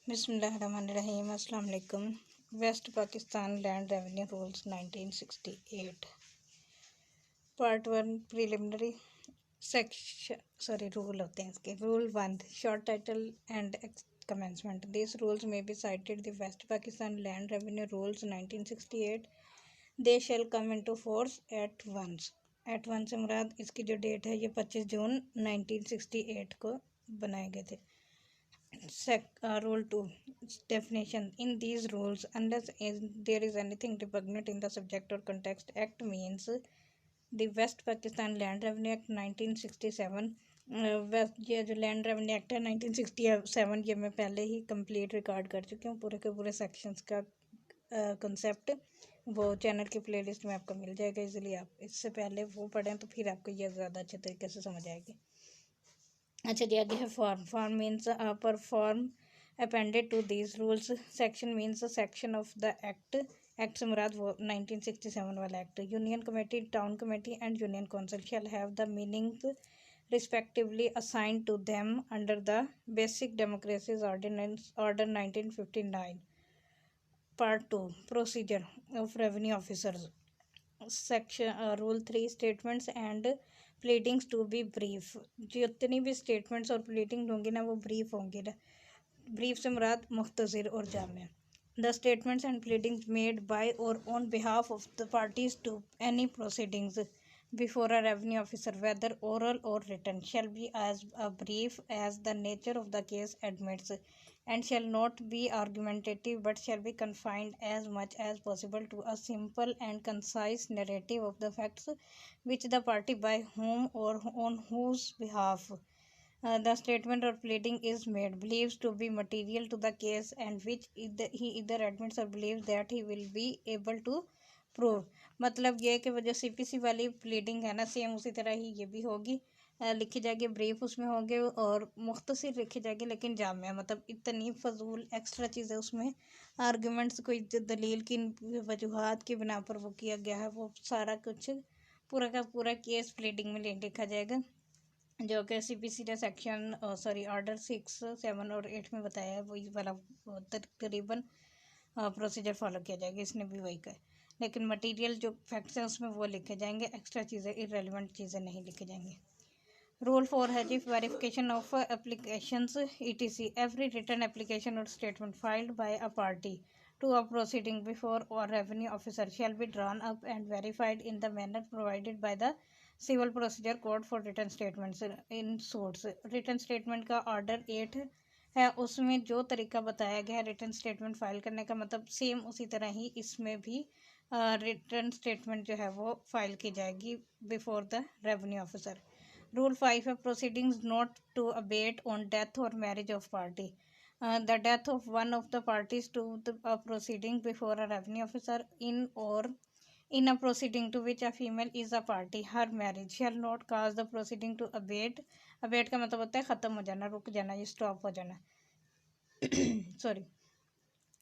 बिस्मिल्लाहिर्रहमानिर्रहीम। अस्सलाम वालेकुम। West Pakistan land revenue rules 1968 part one preliminary section rule होते हैं इसके। Rule one short title and commencement. These rules may be cited the West Pakistan Land Revenue Rules 1968. They shall come into force at once. At once से मुराद इसकी जो date है ये 25 जून 1968 को बनाए गए थे। Rule 2 definition. In these rules, unless there is anything repugnant in the subject or context, Act means the West Pakistan Land Revenue Act 1967। ये जो लैंड रेवेन्यू एक्ट है 1967 ये मैं पहले ही कंप्लीट रिकॉर्ड कर चुकी हूँ। पूरे के पूरे सेक्शंस का कंसेप्ट वो चैनल की प्लेलिस्ट में आपको मिल जाएगा। इसलिए आप इससे पहले वो पढ़ें तो फिर आपको ये ज़्यादा अच्छे तरीके से समझ आएगी। अच्छा जी, आगे है फॉर्म। फॉर्म मीन्स पर form appended to these rules. Section means section of the act. Act से मुराद वो 1967 वाला act. Union committee, town committee and union council shall have the meaning respectively assigned to them under the Basic Democracies Ordinance Order 1959. Part 2 Procedure of Revenue Officers. Section Rule 3 Statements and pleadings to be brief. जितनी भी statements और pleading होंगी ना वो brief होंगी ना। Brief से मुराद मुख्तसर और जामे। The statements and pleadings made by or on behalf of the parties to any proceedings before a revenue officer whether oral or written shall be as a brief as the nature of the case admits and shall not be argumentative but shall be confined as much as possible to a simple and concise narrative of the facts which the party by whom or on whose behalf the statement or pleading is made believes to be material to the case and which he either admits or believes that he will be able to prove। मतलब ये कि वो जो CPC वाली pleading है ना same उसी तरह ही ये भी होगी। लिखी जाएगी ब्रीफ उसमें होंगे और मुख्तसर लिखी जाएगी लेकिन जामिया। मतलब इतनी फजूल एक्स्ट्रा चीज़ें उसमें आर्गूमेंट्स कोई दलील की वजूहात की बिना पर वो किया गया है वो सारा कुछ पूरा का पूरा केस प्लीडिंग में लिखा जाएगा जो कि सीपीसी ने सेक्शन ऑर्डर 6, 7 और 8 में बताया है। वही वाला तकरीबन प्रोसीजर फॉलो किया जाएगा। इसने भी वही कहा लेकिन मटेरियल जो फैक्ट्स हैं उसमें वो लिखे जाएंगे। एक्स्ट्रा चीज़ें इररेलेवेंट चीज़ें नहीं लिखे जाएंगी। रूल 4 है जी verification of applications etc. Every return application or statement filed by a party to a proceeding before or revenue officer shall be drawn up and verified in the manner provided by the civil procedure code for written statements in suits। written statement का order 8 है उसमें जो तरीका बताया गया है return statement file करने का मतलब सेम उसी तरह ही इसमें भी रिटर्न स्टेटमेंट जो है वो फाइल की जाएगी before the revenue officer. Rule 5 है proceedings not to abate on death or marriage of party. The death of one of the parties to a proceeding before a revenue officer in a proceeding to which a female is a party, her marriage shall not cause the proceeding to abate। abate का मतलब होता है ख़त्म हो जाना, रुक जाना, ये स्टॉप हो जाना। Sorry.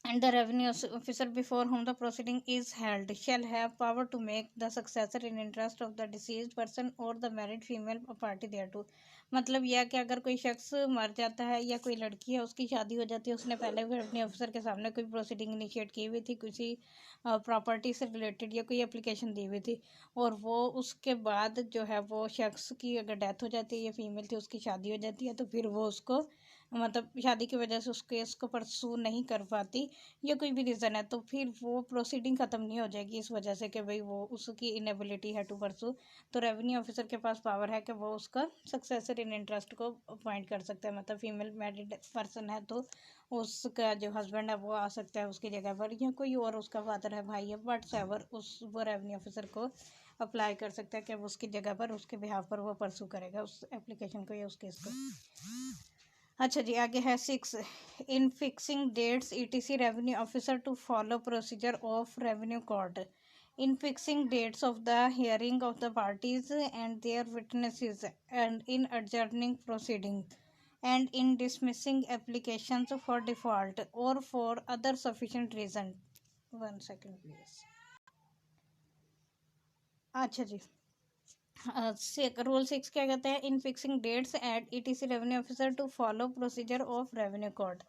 And the revenue officer before whom the proceeding is held shall have power to make the successor in interest of the deceased person or the married female a party thereto। मतलब यह कि अगर कोई शख्स मर जाता है या कोई लड़की है उसकी शादी हो जाती है उसने पहले रेवेन्यू ऑफिसर के सामने कोई प्रोसीडिंग इनिशिएट की हुई थी किसी प्रॉपर्टी से रिलेटेड या कोई एप्लीकेशन दी हुई थी और वो उसके बाद जो है वो शख्स की अगर डेथ हो जाती है या फीमेल थी उसकी शादी हो जाती है तो फिर वो उसको मतलब शादी की वजह से उस केस को परसू नहीं कर पाती या कोई भी रीज़न है तो फिर वो प्रोसीडिंग ख़त्म नहीं हो जाएगी इस वजह से कि भाई वो उसकी इनेबिलिटी है टू परसू। तो रेवेन्यू ऑफिसर के पास पावर है कि वो उसका सक्सेसर इन इंटरेस्ट को अपॉइंट कर सकता है। मतलब फीमेल मैरिड पर्सन है तो उसका जो हस्बैंड है वो आ सकता है उसकी जगह पर या कोई और उसका फादर है भाई है वट्स एवर उस वो रेवेन्यू ऑफिसर को अप्लाई कर सकता है कि वो उसकी जगह पर उसके बिहाफ पर वो परसू करेगा उस एप्लीकेशन को या उस केस को। अच्छा जी, आगे है 6 in fixing dates etc revenue officer to follow procedure of revenue court in fixing dates of the hearing of the parties and their witnesses and in adjourning proceeding and in dismissing applications for default or for other sufficient reason। 1 second please। अच्छा जी, rule 6 क्या कहते हैं in fixing dates at etc revenue officer to follow procedure of revenue court.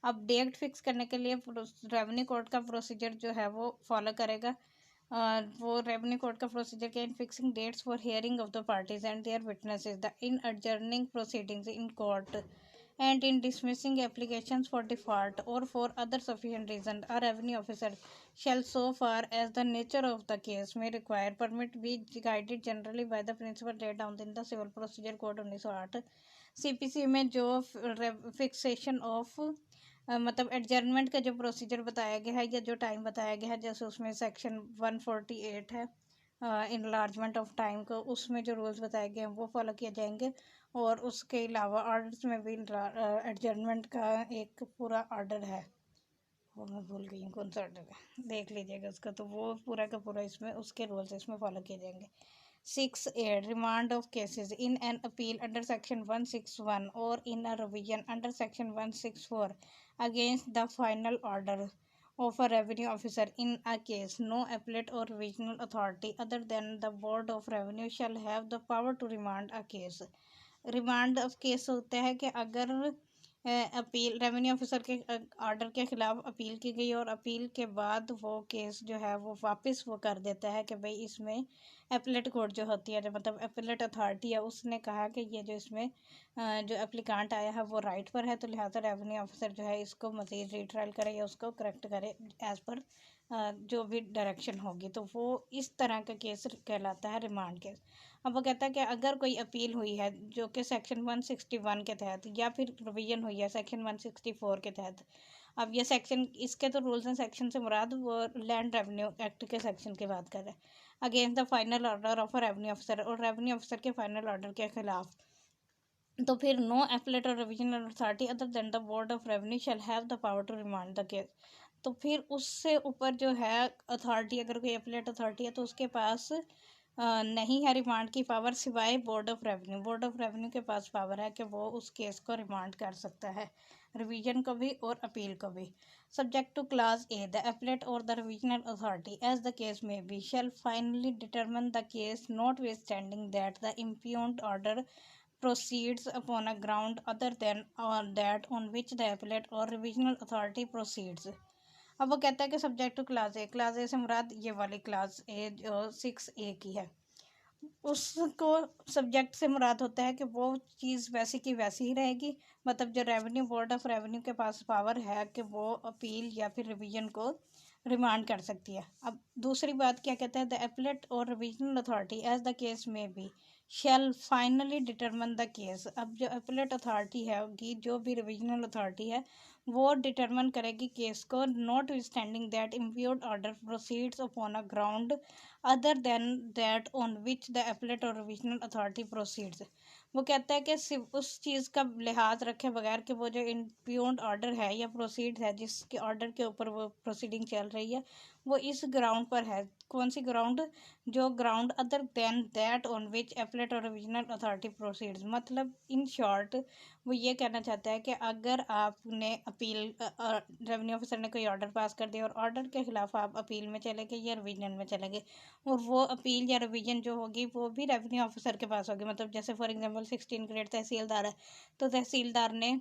अब date fix करने के लिए revenue court का procedure जो है वो फॉलो करेगा। वो रेवेन्यू कोर्ट का प्रोसीजर क्या, in fixing dates for hearing of the parties and their witnesses, the in adjourning proceedings in court and in dismissing applications for default or for other sufficient reason, a revenue officer shall, so far as the nature of the case may require, permit be guided generally by the principle laid down in the Civil Procedure Code 1908। CPC में जो fixation of मतलब adjournment का जो procedure बताया गया है या जो टाइम बताया गया है, जैसे उसमें सेक्शन 148 है इनलार्जमेंट ऑफ टाइम को, उसमें जो रूल्स बताए गए हैं वो फॉलो किए जाएंगे। और उसके अलावा ऑर्डर्स में भी एडजर्नमेंट का एक पूरा ऑर्डर है, वो मैं भूल गई हूँ कौन सा ऑर्डर है, देख लीजिएगा उसका, तो वो पूरा का पूरा इसमें उसके रूल्स इसमें फॉलो किए जाएंगे। 6(a) remand of cases in an appeal under section 161 or in a revision under section 164 against the final order of a revenue officer in a case, no appellate or revisional authority other than the Board of Revenue shall have the power to remand a case। Remand of case होता है कि अगर appeal revenue officer के order के खिलाफ appeal की गई और अपील के बाद वो केस जो है वो वापस वो कर देता है कि भाई इसमें अपीलेट कोर्ट जो होती है, जो मतलब अपीलेट अथॉरिटी है, उसने कहा कि ये जो इसमें जो एप्लीकांट आया है वो राइट पर है, तो लिहाजा रेवेन्यू ऑफिसर जो है इसको मज़ीद रीट्रायल करे या उसको करेक्ट करे एज़ पर जो भी डायरेक्शन होगी, तो वो इस तरह का केस कहलाता है रिमांड केस। अब वो कहता है कि अगर कोई अपील हुई है जो कि सेक्शन 161 के तहत या फिर रिवीजन हुई है सेक्शन 164 के तहत, अब ये सेक्शन इसके तो रूल्स एंड सेक्शन से मुराद वो लैंड रेवेन्यू एक्ट के सेक्शन की बात कर रहे हैं। Against the final order of a revenue officer, और रेवेन्यू ऑफिसर के फाइनल ऑर्डर के खिलाफ, तो फिर नो एपलेट और revisional authority other than the board of revenue shall have the power to remand the case. तो फिर उससे ऊपर जो है अथॉरिटी, अगर कोई एपलेट अथॉरिटी है तो उसके पास नहीं है रिमांड की पावर सिवाय board of revenue. Board of revenue के पास पावर है कि वो उस केस को रिमांड कर सकता है, रिवीजन को भी और अपील को भी। Subject to class A, the appellate or the revisional authority as the case may be shall finally determine the case notwithstanding that the impugned order proceeds upon a ground other than on that on which the appellate or revisional authority proceeds। अब वो कहता है कि subject to class A, class A से मुराद ये वाली class ए जो 6(a) की है, उसको सब्जेक्ट से मुराद होता है कि वो चीज़ वैसी की वैसी ही रहेगी, मतलब जो रेवेन्यू बोर्ड ऑफ रेवेन्यू के पास पावर है कि वो अपील या फिर रिवीजन को रिमांड कर सकती है। अब दूसरी बात क्या कहता है, द एपलेट और revisional authority as the case may be shall finally determine the case. अब जो एपलेट अथॉरिटी है होगी, जो भी रिविजनल अथॉरिटी है, वो डिटरमिन करेगी केस को notwithstanding that impugned order proceeds upon a ground other than that on which the appellate और रिविजनल अथॉरिटी प्रोसीड्स। वो कहता है कि सिर्फ उस चीज़ का लिहाज रखे बगैर कि वो जो इम्प्यूर्ड ऑर्डर है या प्रोसीड है जिसके ऑर्डर के ऊपर वो प्रोसीडिंग चल रही है, वो इस ग्राउंड पर है। कौन सी ग्राउंड, जो ground other than that on which appellate और रिविजनल अथॉरिटी प्रोसीड्स। मतलब इन शॉर्ट वो ये कहना चाहता है कि अगर आपने अपील रेवेन्यू ऑफिसर ने कोई ऑर्डर पास कर दिया और ऑर्डर के खिलाफ आप अपील में चले गए या रिवीजन में चले गए, और वो अपील या रिवीजन जो होगी वो भी रेवेन्यू ऑफिसर के पास होगी, मतलब जैसे फॉर एग्जांपल 16 ग्रेड तहसीलदार है, तो तहसीलदार ने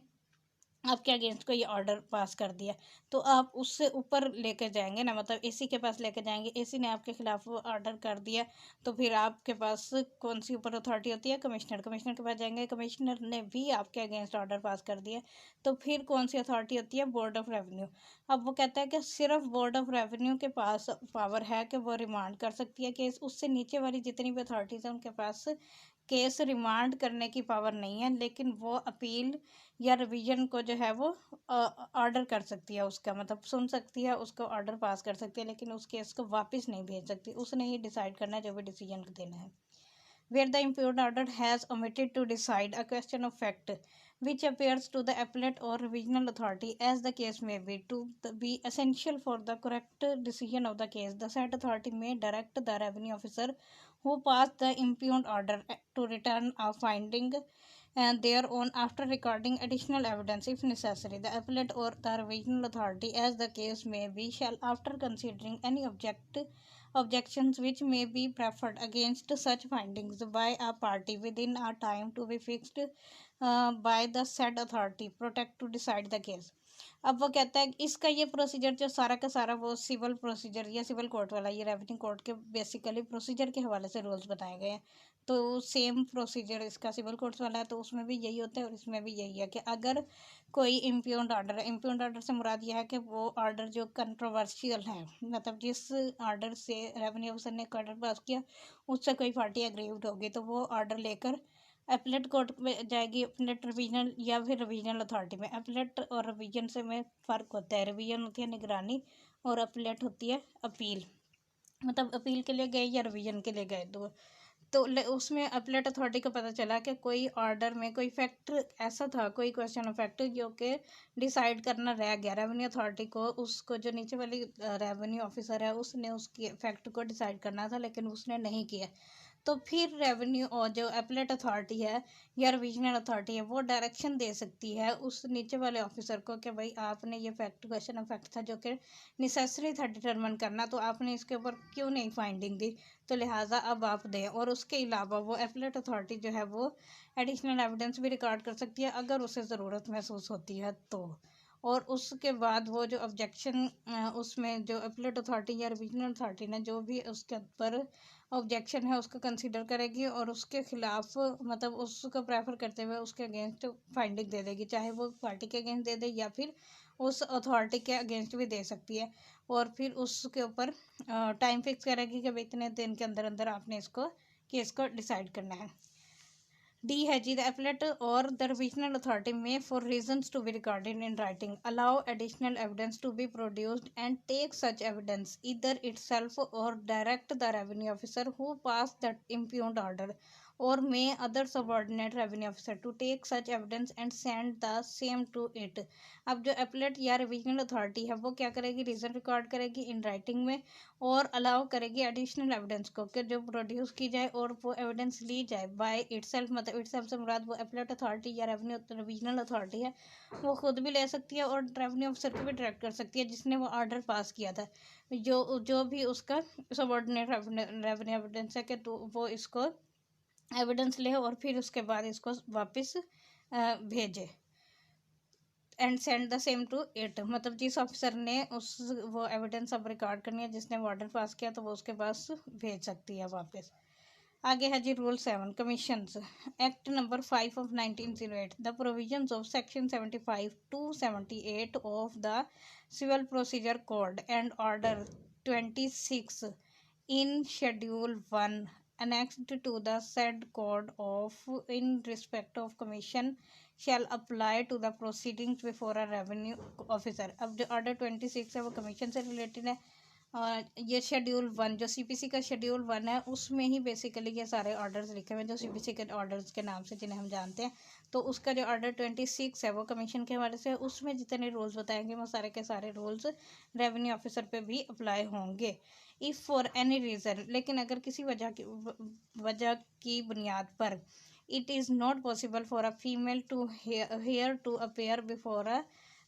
आपके अगेंस्ट कोई ऑर्डर पास कर दिया, तो आप उससे ऊपर लेके जाएंगे ना, मतलब एसी के पास लेके जाएंगे, एसी ने आपके खिलाफ वो ऑर्डर कर दिया, तो फिर आपके पास कौन सी ऊपर अथॉरिटी होती है, कमिश्नर। कमिश्नर के पास जाएंगे, कमिश्नर ने भी आपके अगेंस्ट ऑर्डर पास कर दिया, तो फिर कौन सी अथॉरिटी होती है, बोर्ड ऑफ रेवेन्यू। अब वो कहता है कि सिर्फ बोर्ड ऑफ रेवेन्यू के पास पावर है कि वो रिमांड कर सकती है केस, उससे नीचे वाली जितनी भी अथॉरिटीज़ हैं उनके पास केस रिमांड करने की पावर नहीं है, लेकिन वो अपील या रिवीजन को जो है वो ऑर्डर कर सकती है, उसका मतलब सुन सकती है, उसको ऑर्डर पास कर सकती है, लेकिन उस केस को वापस नहीं भेज सकती, उसने ही डिसाइड करना है जो भी डिसीजन देना है। Where the impugned order has omitted to decide a question of fact which appears to the appellate or revisional authority as the case may be to be essential for the correct decision of the case, the said authority may direct the revenue officer who passed the impugned order to return a finding and their own after recording additional evidence if necessary. The appellate or the revisional authority, as the case may be, shall, after considering any objections which may be preferred against such findings by a party within a time to be fixed by the said authority, protect to decide the case. अब वो कहता है इसका ये procedure जो सारा का सारा वो सिविल प्रोसीजर या सिविल कोर्ट वाला ये रेवेन्यू कोर्ट के बेसिकली प्रोसीजर के हवाले से रूल्स बनाए गए हैं। तो सेम प्रोसीजर इसका सिविल कोर्ट्स वाला है, तो उसमें भी यही होता है और इसमें भी यही है कि अगर कोई इम्प्यून्ड ऑर्डर है, इम्प्यून्ड ऑर्डर से मुराद यह है कि वो ऑर्डर जो कंट्रोवर्शियल है, मतलब जिस ऑर्डर से रेवेन्यू ऑफिसर ने ऑर्डर पास किया उससे कोई पार्टी एग्रीव्ड होगी तो वो ऑर्डर लेकर अपीलेट कोर्ट में जाएगी, अपीलेट रिवीजनल या फिर रिवीजनल अथॉरिटी में। अपीलेट और रिवीजन से में फ़र्क होता है, रिवीजन होती है निगरानी और अपीलेट होती है अपील, मतलब अपील के लिए गए या रिवीजन के लिए गए दो। तो उसमें अपीलेट अथॉरिटी को पता चला कि कोई ऑर्डर में कोई फैक्ट ऐसा था, कोई क्वेश्चन ऑफ फैक्ट जो कि डिसाइड करना रह गया रेवेन्यू अथॉरिटी को, उसको जो नीचे वाली रेवेन्यू ऑफिसर है उसने उसकी फैक्ट को डिसाइड करना था लेकिन उसने नहीं किया। तो फिर रेवेन्यू और जो अपीलेट अथॉरिटी है या रिविजनल अथॉरिटी है वो डायरेक्शन दे सकती है उस नीचे वाले ऑफिसर को कि भाई आपने ये फैक्ट क्वेश्चन ऑफ फैक्ट था जो कि नेसेसरी था डिटरमिन करना, तो आपने इसके ऊपर क्यों नहीं फाइंडिंग दी, तो लिहाजा अब आप दें। और उसके अलावा वो अपीलेट अथॉरिटी जो है वो एडिशनल एविडेंस भी रिकॉर्ड कर सकती है अगर उसे ज़रूरत महसूस होती है तो। और उसके बाद वो जो ऑब्जेक्शन उसमें जो अपीलेट अथॉरिटी या रिविजनल अथॉरिटी ने जो भी उसके ऊपर ऑब्जेक्शन है उसको कंसीडर करेगी और उसके खिलाफ मतलब उसको प्रेफर करते हुए उसके अगेंस्ट फाइंडिंग दे देगी, चाहे वो पार्टी के अगेंस्ट दे दे या फिर उस अथॉरिटी के अगेंस्ट भी दे सकती है। और फिर उसके ऊपर टाइम फिक्स करेगी कि भाई इतने दिन के अंदर अंदर आपने इसको केस को डिसाइड करना है। D है जी, the appellate or the revisional authority may, for reasons to be recorded in writing, allow additional evidence to be produced and take such evidence either itself or direct the revenue officer who passed the impugned order or may other subordinate revenue officer to take such evidence and send the same to it। अब जो appellate या revisional authority है वो क्या करेगी, reason record करेगी in writing में और अलाउ करेगी एडिशनल एविडेंस को कि जो प्रोड्यूस की जाए और वो एविडेंस ली जाए बाय इटसेल्फ, मतलब इटसेल्फ से मुराद वो अपीलेट अथॉरिटी या रेवेन्यू रिविजनल अथॉरिटी है वो खुद भी ले सकती है और रेवेन्यू ऑफिसर को भी डायरेक्ट कर सकती है जिसने वो ऑर्डर पास किया था, जो भी उसका सबऑर्डिनेट रेवेन्यू एविडेंस है कि तो वो इसको एविडेंस ले और फिर उसके बाद इसको वापस भेजे and send the same to it, मतलब जिस ऑफिसर ने उस वो एविडेंस अब रिकॉर्ड करनी है जिसने वो ऑर्डर पास किया तो वो उसके पास भेज सकती है वापस। आगे है जी rule 7 commissions act number 5 of 1908। The provisions of section 75 to 78 of the civil procedure code and order 26 in schedule 1 annexed to the said code of in respect of commission shall apply to the proceedings before a revenue officer। अब जो order 26 है वो commission से related है और ये schedule 1 जो CPC का शेड्यूल 1 है उसमें ही बेसिकली ये सारे ऑर्डर्स लिखे हुए हैं जो सीपीसी के ऑर्डर्स के नाम से जिन्हें हम जानते हैं। तो उसका जो ऑर्डर 26 है वो कमीशन के हवाले से, उसमें जितने रूल्स बताएंगे वो सारे के सारे रूल्स रेवेन्यू ऑफिसर पे भी अप्लाई होंगे। इफ़ फॉर एनी रीज़न, लेकिन अगर किसी वजह की बुनियाद पर it is not possible for a female to heir to appear before a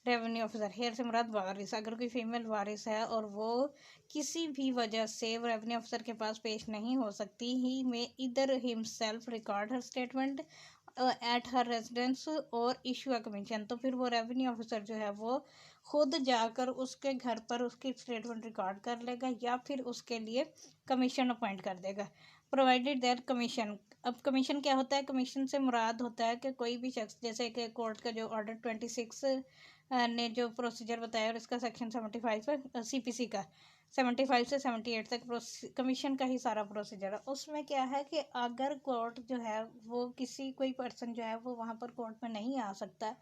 revenue officer, heir से मुराद वारिस, अगर कोई फीमेल वारिस है और वो किसी भी वजह से रेवेन्यू ऑफिसर के पास पेश नहीं हो सकती, ही में इधर himself record her statement at her residence और इशू अ कमीशन, तो फिर वो रेवेन्यू ऑफिसर जो है वो खुद जाकर उसके घर पर उसकी स्टेटमेंट रिकॉर्ड कर लेगा या फिर उसके लिए कमीशन अपॉइंट कर देगा, प्रोवाइडेड दैट कमीशन। अब कमीशन क्या होता है, कमीशन से मुराद होता है कि कोई भी शख्स, जैसे कि कोर्ट का जो ऑर्डर 26 ने जो प्रोसीजर बताया और इसका सेक्शन 75 है सीपीसी का 75 से 78 तक कमीशन का ही सारा प्रोसीजर है। उसमें क्या है कि अगर कोर्ट जो है वो किसी कोई पर्सन जो है वो वहाँ पर कोर्ट में नहीं आ सकता,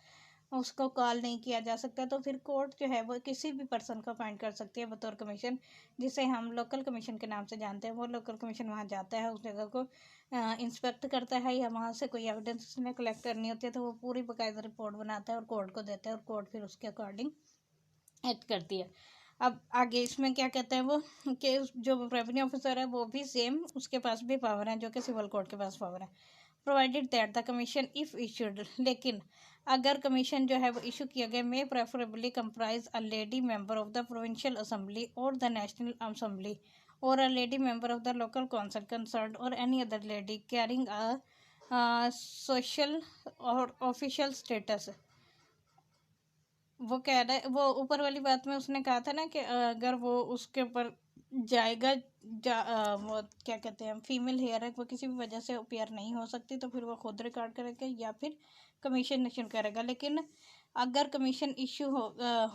उसको कॉल नहीं किया जा सकता, तो फिर कोर्ट जो है वो किसी भी पर्सन को अपॉइंट कर सकती है बतौर कमीशन, जिसे हम लोकल कमीशन के नाम से जानते हैं। वो लोकल कमीशन वहाँ जाता है, उस जगह को इंस्पेक्ट करता है या वहाँ से कोई एविडेंस उसने कलेक्ट करनी होती है तो वो पूरी बाकायदा रिपोर्ट बनाता है और कोर्ट को देता है और कोर्ट फिर उसके अकॉर्डिंग एक्ट करती है। अब आगे इसमें क्या कहते हैं वो कि जो रेवेन्यू ऑफिसर है वो भी सेम, उसके पास भी पावर है जो कि सिविल कोर्ट के पास पावर है। Provided that the commission if issued, लेकिन अगर कमीशन जो है वो इशू किया गया may preferably comprise a lady member of the provincial assembly or the national assembly or a lady member of the local council concern or any other lady carrying a social or official status. वो कह रहा है, वो ऊपर वाली बात में उसने कहा था ना कि अगर वो उसके ऊपर जाएगा वो क्या कहते हैं फीमेल हेयर है, वो किसी भी वजह से अपीयर नहीं हो सकती तो फिर वो खुद रिकॉर्ड करेगा या फिर कमीशन इशू करेगा। लेकिन अगर कमीशन इशू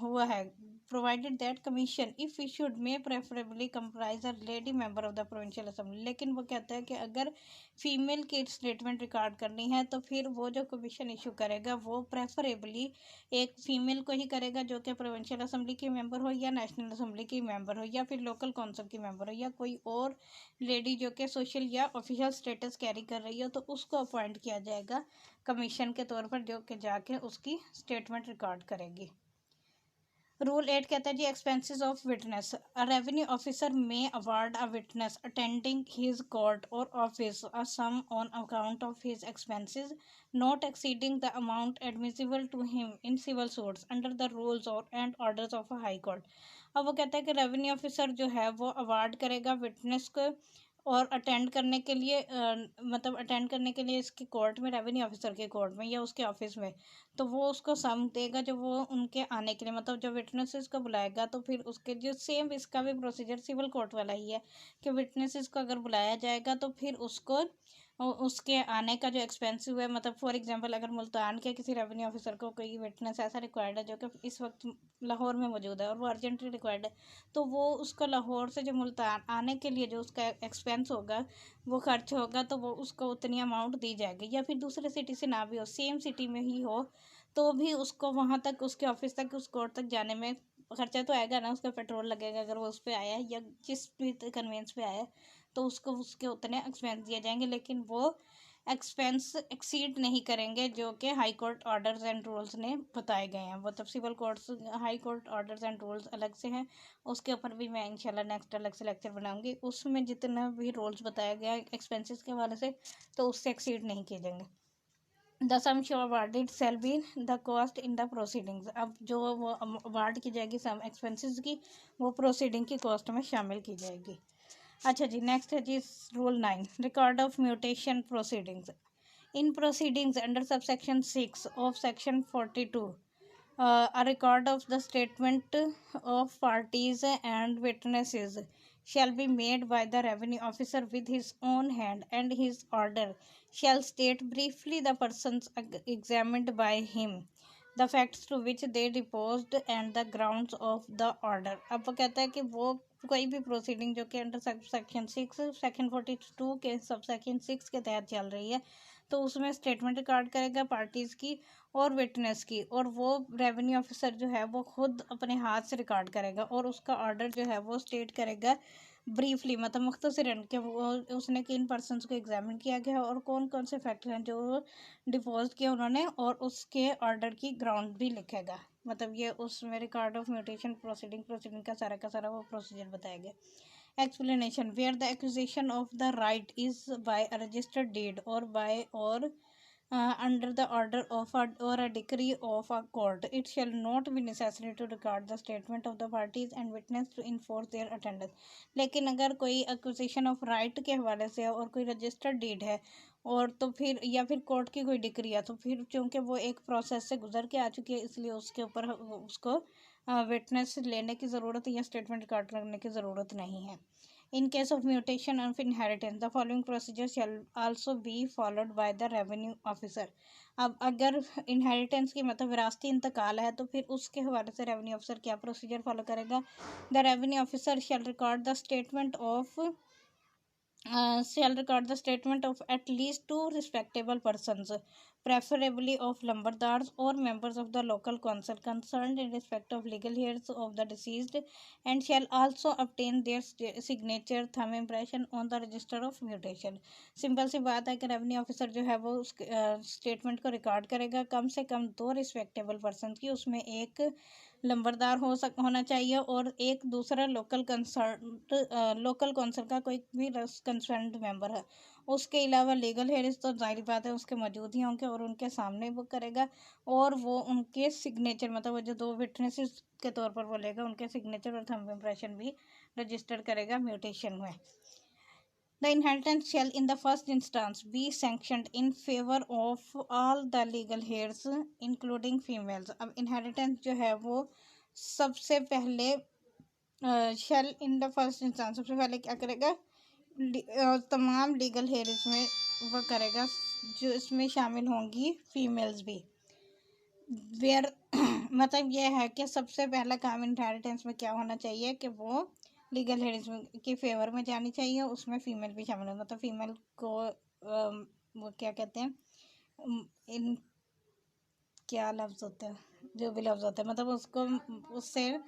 हुआ है, provided that commission if issued may preferably comprise a lady member of the provincial assembly, लेकिन वो कहता है कि अगर फीमेल की स्टेटमेंट रिकॉर्ड करनी है तो फिर वो जो कमीशन इशू करेगा वो प्रेफरेबली एक फीमेल को ही करेगा जो कि प्रोविंशियल असेंबली की मेंबर हो या नेशनल असेंबली की मेंबर हो या फिर लोकल काउंसिल की मेंबर हो या कोई और लेडी जो कि सोशल या ऑफिशियल स्टेटस कैरी कर रही हो, तो उसको अपॉइंट किया जाएगा कमीशन के तौर पर, जो कि जाके उसकी स्टेटमेंट रिकॉर्ड करेगी। रूल 8 कहता है जी expenses of witness. A revenue officer may award a witness attending his court or office a sum on account of his expenses not exceeding the amount admissible to him in civil suits under the rules or and orders of a high court. अब वो कहता है कि revenue officer जो है वो award करेगा witness को और अटेंड करने के लिए मतलब अटेंड करने के लिए इसके कोर्ट में, रेवेन्यू ऑफिसर के कोर्ट में या उसके ऑफिस में, तो वो उसको सम देगा जो वो उनके आने के लिए, मतलब जो विटनेसेस को बुलाएगा तो फिर उसके जो सेम इसका भी प्रोसीजर सिविल कोर्ट वाला ही है कि विटनेसेस को अगर बुलाया जाएगा तो फिर उसको उसके आने का जो एक्सपेंसिव है, मतलब फॉर एग्जांपल अगर मुल्तान के किसी रेवेन्यू ऑफिसर को कोई विटनेस ऐसा रिक्वायर्ड है जो कि इस वक्त लाहौर में मौजूद है और वो अर्जेंटली रिक्वायर्ड है, तो वो उसको लाहौर से जो मुल्तान आने के लिए जो उसका एक्सपेंस होगा, वो खर्च होगा, तो वो उसको उतनी अमाउंट दी जाएगी। या फिर दूसरे सिटी से ना भी हो, सेम सिटी में ही हो, तो भी उसको वहाँ तक उसके ऑफिस तक उस कोर्ट तक जाने में खर्चा तो आएगा ना, उसका पेट्रोल लगेगा अगर वो उस पर आया है या जिस भी कन्वेंस पे आया है, तो उसको उसके उतने एक्सपेंस दिए जाएंगे, लेकिन वो एक्सपेंस एक्सीड नहीं करेंगे जो कि high court orders and rules ने बताए गए हैं। वो तब civil courts high court orders and rules अलग से हैं, उसके ऊपर भी मैं इंशाल्लाह नेक्स्ट अलग से लेक्चर बनाऊंगी, उसमें जितना भी रूल्स बताया गया एक्सपेंसेस के हवाले से तो उससे एक्सीड नहीं किए जाएंगे। The sum so awarded shall be the cost in the proceedings. अब जो वो अवार्ड की जाएगी सम एक्सपेंसेस की, वो प्रोसीडिंग की कॉस्ट में शामिल की जाएगी। अच्छा जी, नेक्स्ट है जी rule 9 record of mutation proceedings. In proceedings under subsection 6 of section 42 a record of the statement of parties and witnesses shall be made by the revenue officer with his own hand, and his order shall state briefly the persons examined by him, the facts to which they deposed and the grounds of the order। अब वो कहता है कि वो कोई भी proceeding जो कि अंडर सेक्शन 6 सेक्शन 42 के सब सेक्शन 6 के तहत चल रही है, तो उसमें स्टेटमेंट रिकॉर्ड करेगा पार्टीज की और विटनेस की, और वो रेवेन्यू ऑफिसर जो है वो खुद अपने हाथ से रिकॉर्ड करेगा और उसका ऑर्डर जो है वो स्टेट करेगा ब्रीफली, मतलब मुख्तसरन के वो उसने किन पर्सनस को एग्जामिन किया गया और कौन कौन से फैक्टर हैं जो डिपोज किए उन्होंने, और उसके ऑर्डर की ग्राउंड भी लिखेगा। मतलब ये उसमें रिकॉर्ड ऑफ म्यूटेशन प्रोसीडिंग का सारा वो प्रोसीजर बताया गया। Explanation where the acquisition of the right is by a registered deed और बाय और under the order of or a decree of a court, it shall not be necessary to record the statement of the parties and witness to enforce their attendance। लेकिन अगर कोई acquisition of right के हवाले से है और कोई registered deed है और तो फिर या फिर कोर्ट की कोई डिक्री है, तो फिर चूंकि वो एक प्रोसेस से गुजर के आ चुकी है, इसलिए उसके ऊपर उसको विटनेस लेने की ज़रूरत या स्टेटमेंट रिकॉर्ड करने की ज़रूरत नहीं है। In case of mutation of inheritance, the following procedure shall also be followed by the revenue officer। अब अगर इनहेरिटेंस की मतलब विरासती इंतकाल है, तो फिर उसके हवाले से रेवेन्यू ऑफिसर क्या प्रोसीजर फॉलो करेगा। The revenue officer shall record the statement of at least two respectable persons, preferably of lambardars or members of the local council concerned in respect of legal heirs of the deceased, and shall also obtain their signature thumb impression on the register of mutation। Simple सी बात है कि revenue officer जो है वो उस statement को record करेगा कम से कम दो रिस्पेक्टेबल पर्सन की, उसमें एक लंबरदार होना चाहिए और एक दूसरा लोकल काउंसिल का कोई भी कंसर्न्ड मेंबर है, उसके अलावा लीगल हेयर्स तो जाहिर बात है उसके मौजूद ही होंगे और उनके सामने वो करेगा, और वो उनके सिग्नेचर मतलब वो जो दो विटनेसेस के तौर पर बोलेगा उनके सिग्नेचर और थंब इम्प्रेशन भी रजिस्टर करेगा म्यूटेशन में। The inheritance shall in the first instance be sanctioned in favor of all the legal heirs including females। अब inheritance जो है वो सबसे पहले shall in the first instance सबसे पहले क्या करेगा, तमाम लीगल हेयर्स में वो करेगा जो इसमें शामिल होंगी फीमेल्स भी। वेयर मतलब यह है कि सबसे पहला काम इनहेरिटेंस में क्या होना चाहिए कि वो लीगल हेयर्स के फेवर में जानी चाहिए, उसमें फीमेल भी शामिल हो, मतलब फीमेल को वो क्या कहते हैं इन क्या लफ्ज़ होता है, जो भी लफ्ज़ होता है मतलब उसको उससे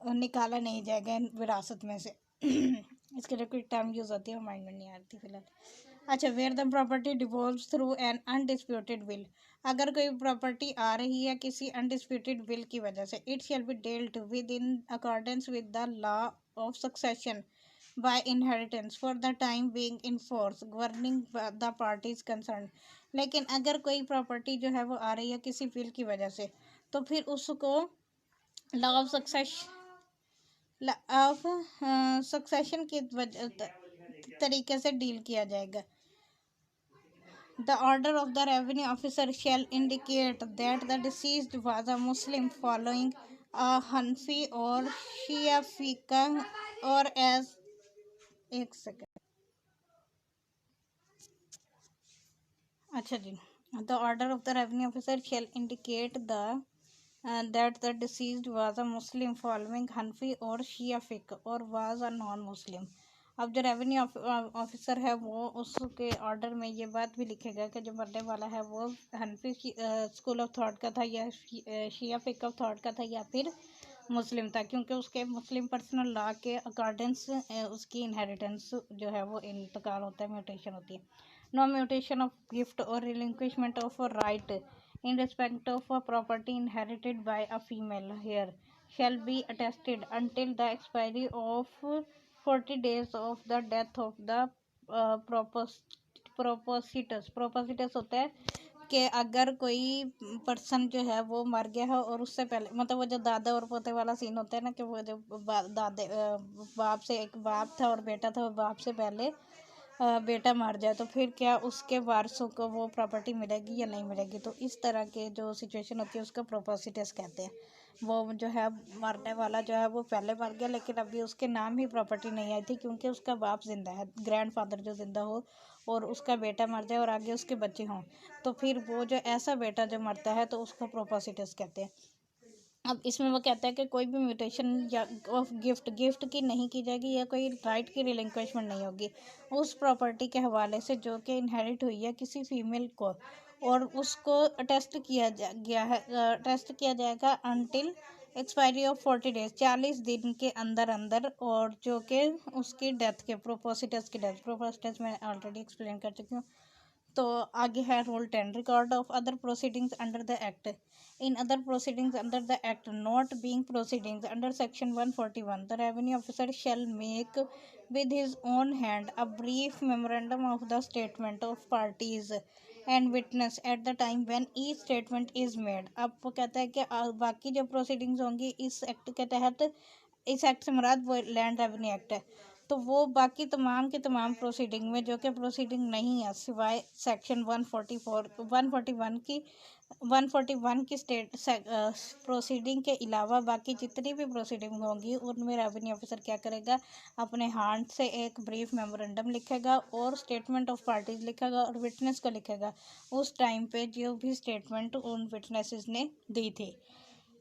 निकाला नहीं जाएगा विरासत में से इसके लिए कोई टर्म यूज़ होती है वो माइंड में नहीं आती फिलहाल। अच्छा, where the property devolves through an undisputed will, अगर कोई प्रॉपर्टी आ रही है किसी अनडिस्प्यूटेड विल की वजह से, it shall be dealt with in accordance with the law of succession by inheritance for the time being in force governing the parties concern. लेकिन अगर कोई प्रॉपर्टी जो है वो आ रही है किसी विल की वजह से, तो फिर उसको लॉ ऑफ सक्सेशन के तरीके से डील किया जाएगा। The order of the revenue officer shall indicate that the deceased was a Muslim following a Hanafi or Shia fiqh or as एक सेकंड। अच्छा जी, the order of the revenue officer shall indicate that the deceased was a Muslim following Hanafi or Shia fiqh or was a non-Muslim। अब जो revenue officer है वो उसके order में ये बात भी लिखेगा कि जो मरने वाला है वो हनफी स्कूल ऑफ थॉट का था या शिया फिक ऑफ थॉट का था या फिर मुस्लिम था, क्योंकि उसके मुस्लिम पर्सनल लॉ के अकॉर्डेंस उसकी इनहेरिटेंस जो है वो इंतकाल होता है, म्यूटेशन होती है। No mutation of gift or relinquishment of a right in respect of a property inherited by a female heir shall be attested until the expiry of 40 days of the death of the propositus। propositus होता है कि अगर कोई person जो है वो मर गया है और उससे पहले मतलब वो जो दादा और पोते वाला सीन होता है ना, कि वो जो दादे बाप से एक बाप था और बेटा था, बाप से पहले बेटा मर जाए तो फिर क्या उसके वारसों को वो प्रॉपर्टी मिलेगी या नहीं मिलेगी। तो इस तरह के जो सिचुएशन होती है उसको प्रोपोसिटस कहते हैं। वो जो है मरने वाला जो है वो पहले मर गया लेकिन अभी उसके नाम ही प्रॉपर्टी नहीं आई थी क्योंकि उसका बाप जिंदा है, ग्रैंडफादर जो जिंदा हो और उसका बेटा मर जाए और आगे उसके बच्चे हों, तो फिर वो जो ऐसा बेटा जो मरता है तो उसको प्रोपोसिटस कहते हैं। अब इसमें वो कहता है कि कोई भी म्यूटेशन या ऑफ गिफ्ट की नहीं की जाएगी या कोई राइट की रिलिंक्विशमेंट नहीं होगी उस प्रॉपर्टी के हवाले से जो कि इनहेरिट हुई है किसी फीमेल को, और उसको अटेस्ट किया जाएगा अनटिल एक्सपायरी ऑफ 40 डेज 40 दिन के अंदर अंदर, और जो कि उसकी डेथ के प्रोपोसिटस की डेथ, प्रोपोसिटस मैं ऑलरेडी एक्सप्लेन कर चुकी हूँ। तो आगे है rule 10 record of other proceedings under the act. In other proceedings under the act not being proceedings under section 141 the revenue officer shell make with his own hand a brief memorandum of the statement of parties and witness at the time when each statement is made। अब वो कहता है कि बाकी जो proceedings होंगी इस act के तहत, इस एक्ट से मुराद वो लैंड रेवेन्यू एक्ट है, तो वो बाकी तमाम के तमाम प्रोसीडिंग में जो कि प्रोसीडिंग नहीं है सिवाय सेक्शन 141 की स्टेट प्रोसीडिंग के अलावा बाकी जितनी भी प्रोसीडिंग होंगी उनमें रेवेन्यू ऑफिसर क्या करेगा, अपने हाथ से एक ब्रीफ मेमोरेंडम लिखेगा और स्टेटमेंट ऑफ पार्टीज लिखेगा और विटनेस को लिखेगा उस टाइम पे जो भी स्टेटमेंट उन विटनेसेस ने दी थी।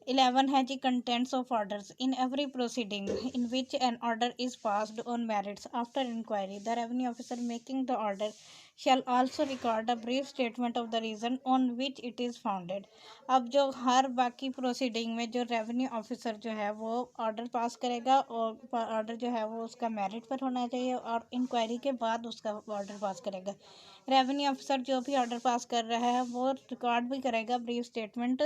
11 है जी contents of orders. In every proceeding in which an order is passed on merits after inquiry the revenue officer making the order shall also record a brief statement of the reason on which it is founded. अब जो हर बाकी proceeding में जो revenue officer जो है वो order pass करेगा और ऑर्डर जो है वो उसका मेरिट पर होना चाहिए और इंक्वायरी के बाद उसका ऑर्डर पास करेगा। रेवेन्यू ऑफिसर जो भी ऑर्डर पास कर रहा है वो रिकॉर्ड भी करेगा ब्रीफ स्टेटमेंट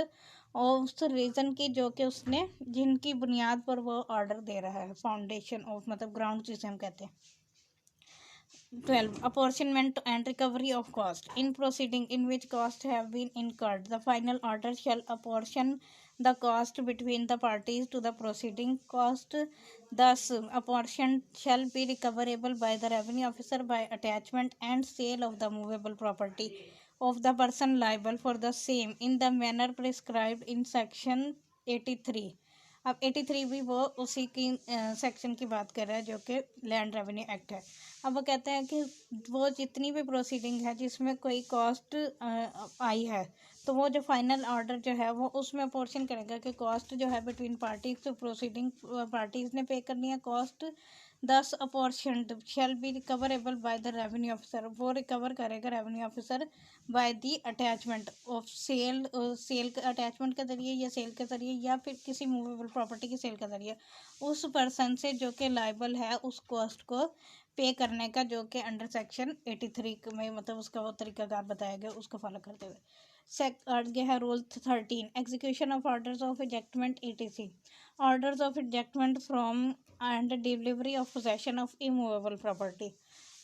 और उस रीज़न की जो कि उसने जिनकी बुनियाद पर वो ऑर्डर दे रहा है, फाउंडेशन ऑफ मतलब ग्राउंड जिसे हम कहते हैं। 12. Apportionment and recovery of cost. In proceeding in which costs have been incurred, the final order shall apportion the cost between the parties to the proceeding cost. Thus, apportioned shall be recoverable by the revenue officer by attachment and sale of the movable property of the person liable for the same in the manner prescribed in section 83. अब 83 भी वो उसी की section की बात कर रहा है जो कि लैंड रेवेन्यू एक्ट है। अब वो कहते हैं कि वो जितनी भी प्रोसीडिंग है जिसमें कोई कॉस्ट आई है तो वो जो फाइनल ऑर्डर जो है वो उसमें पोर्शन करेगा कि कॉस्ट जो है बिटवीन पार्टीज तो प्रोसीडिंग पार्टीज ने पे करनी है cost. 10 apportioned shall be recoverable by the revenue officer, वो रिकवर करेगा revenue officer by the attachment of sale, sale attachment के जरिए या सेल के जरिए या फिर किसी मूवेबल प्रॉपर्टी की सेल के जरिए उस पर्सन से जो कि लाइबल है उस कॉस्ट को पे करने का, जो कि अंडर सेक्शन 83 में मतलब उसका वो तरीकाकार बताया गया उसको फॉलो करते हुए। आगे है rule 13, execution of orders of ejectment ETC। Orders of ejectment from and delivery of possession of immovable property.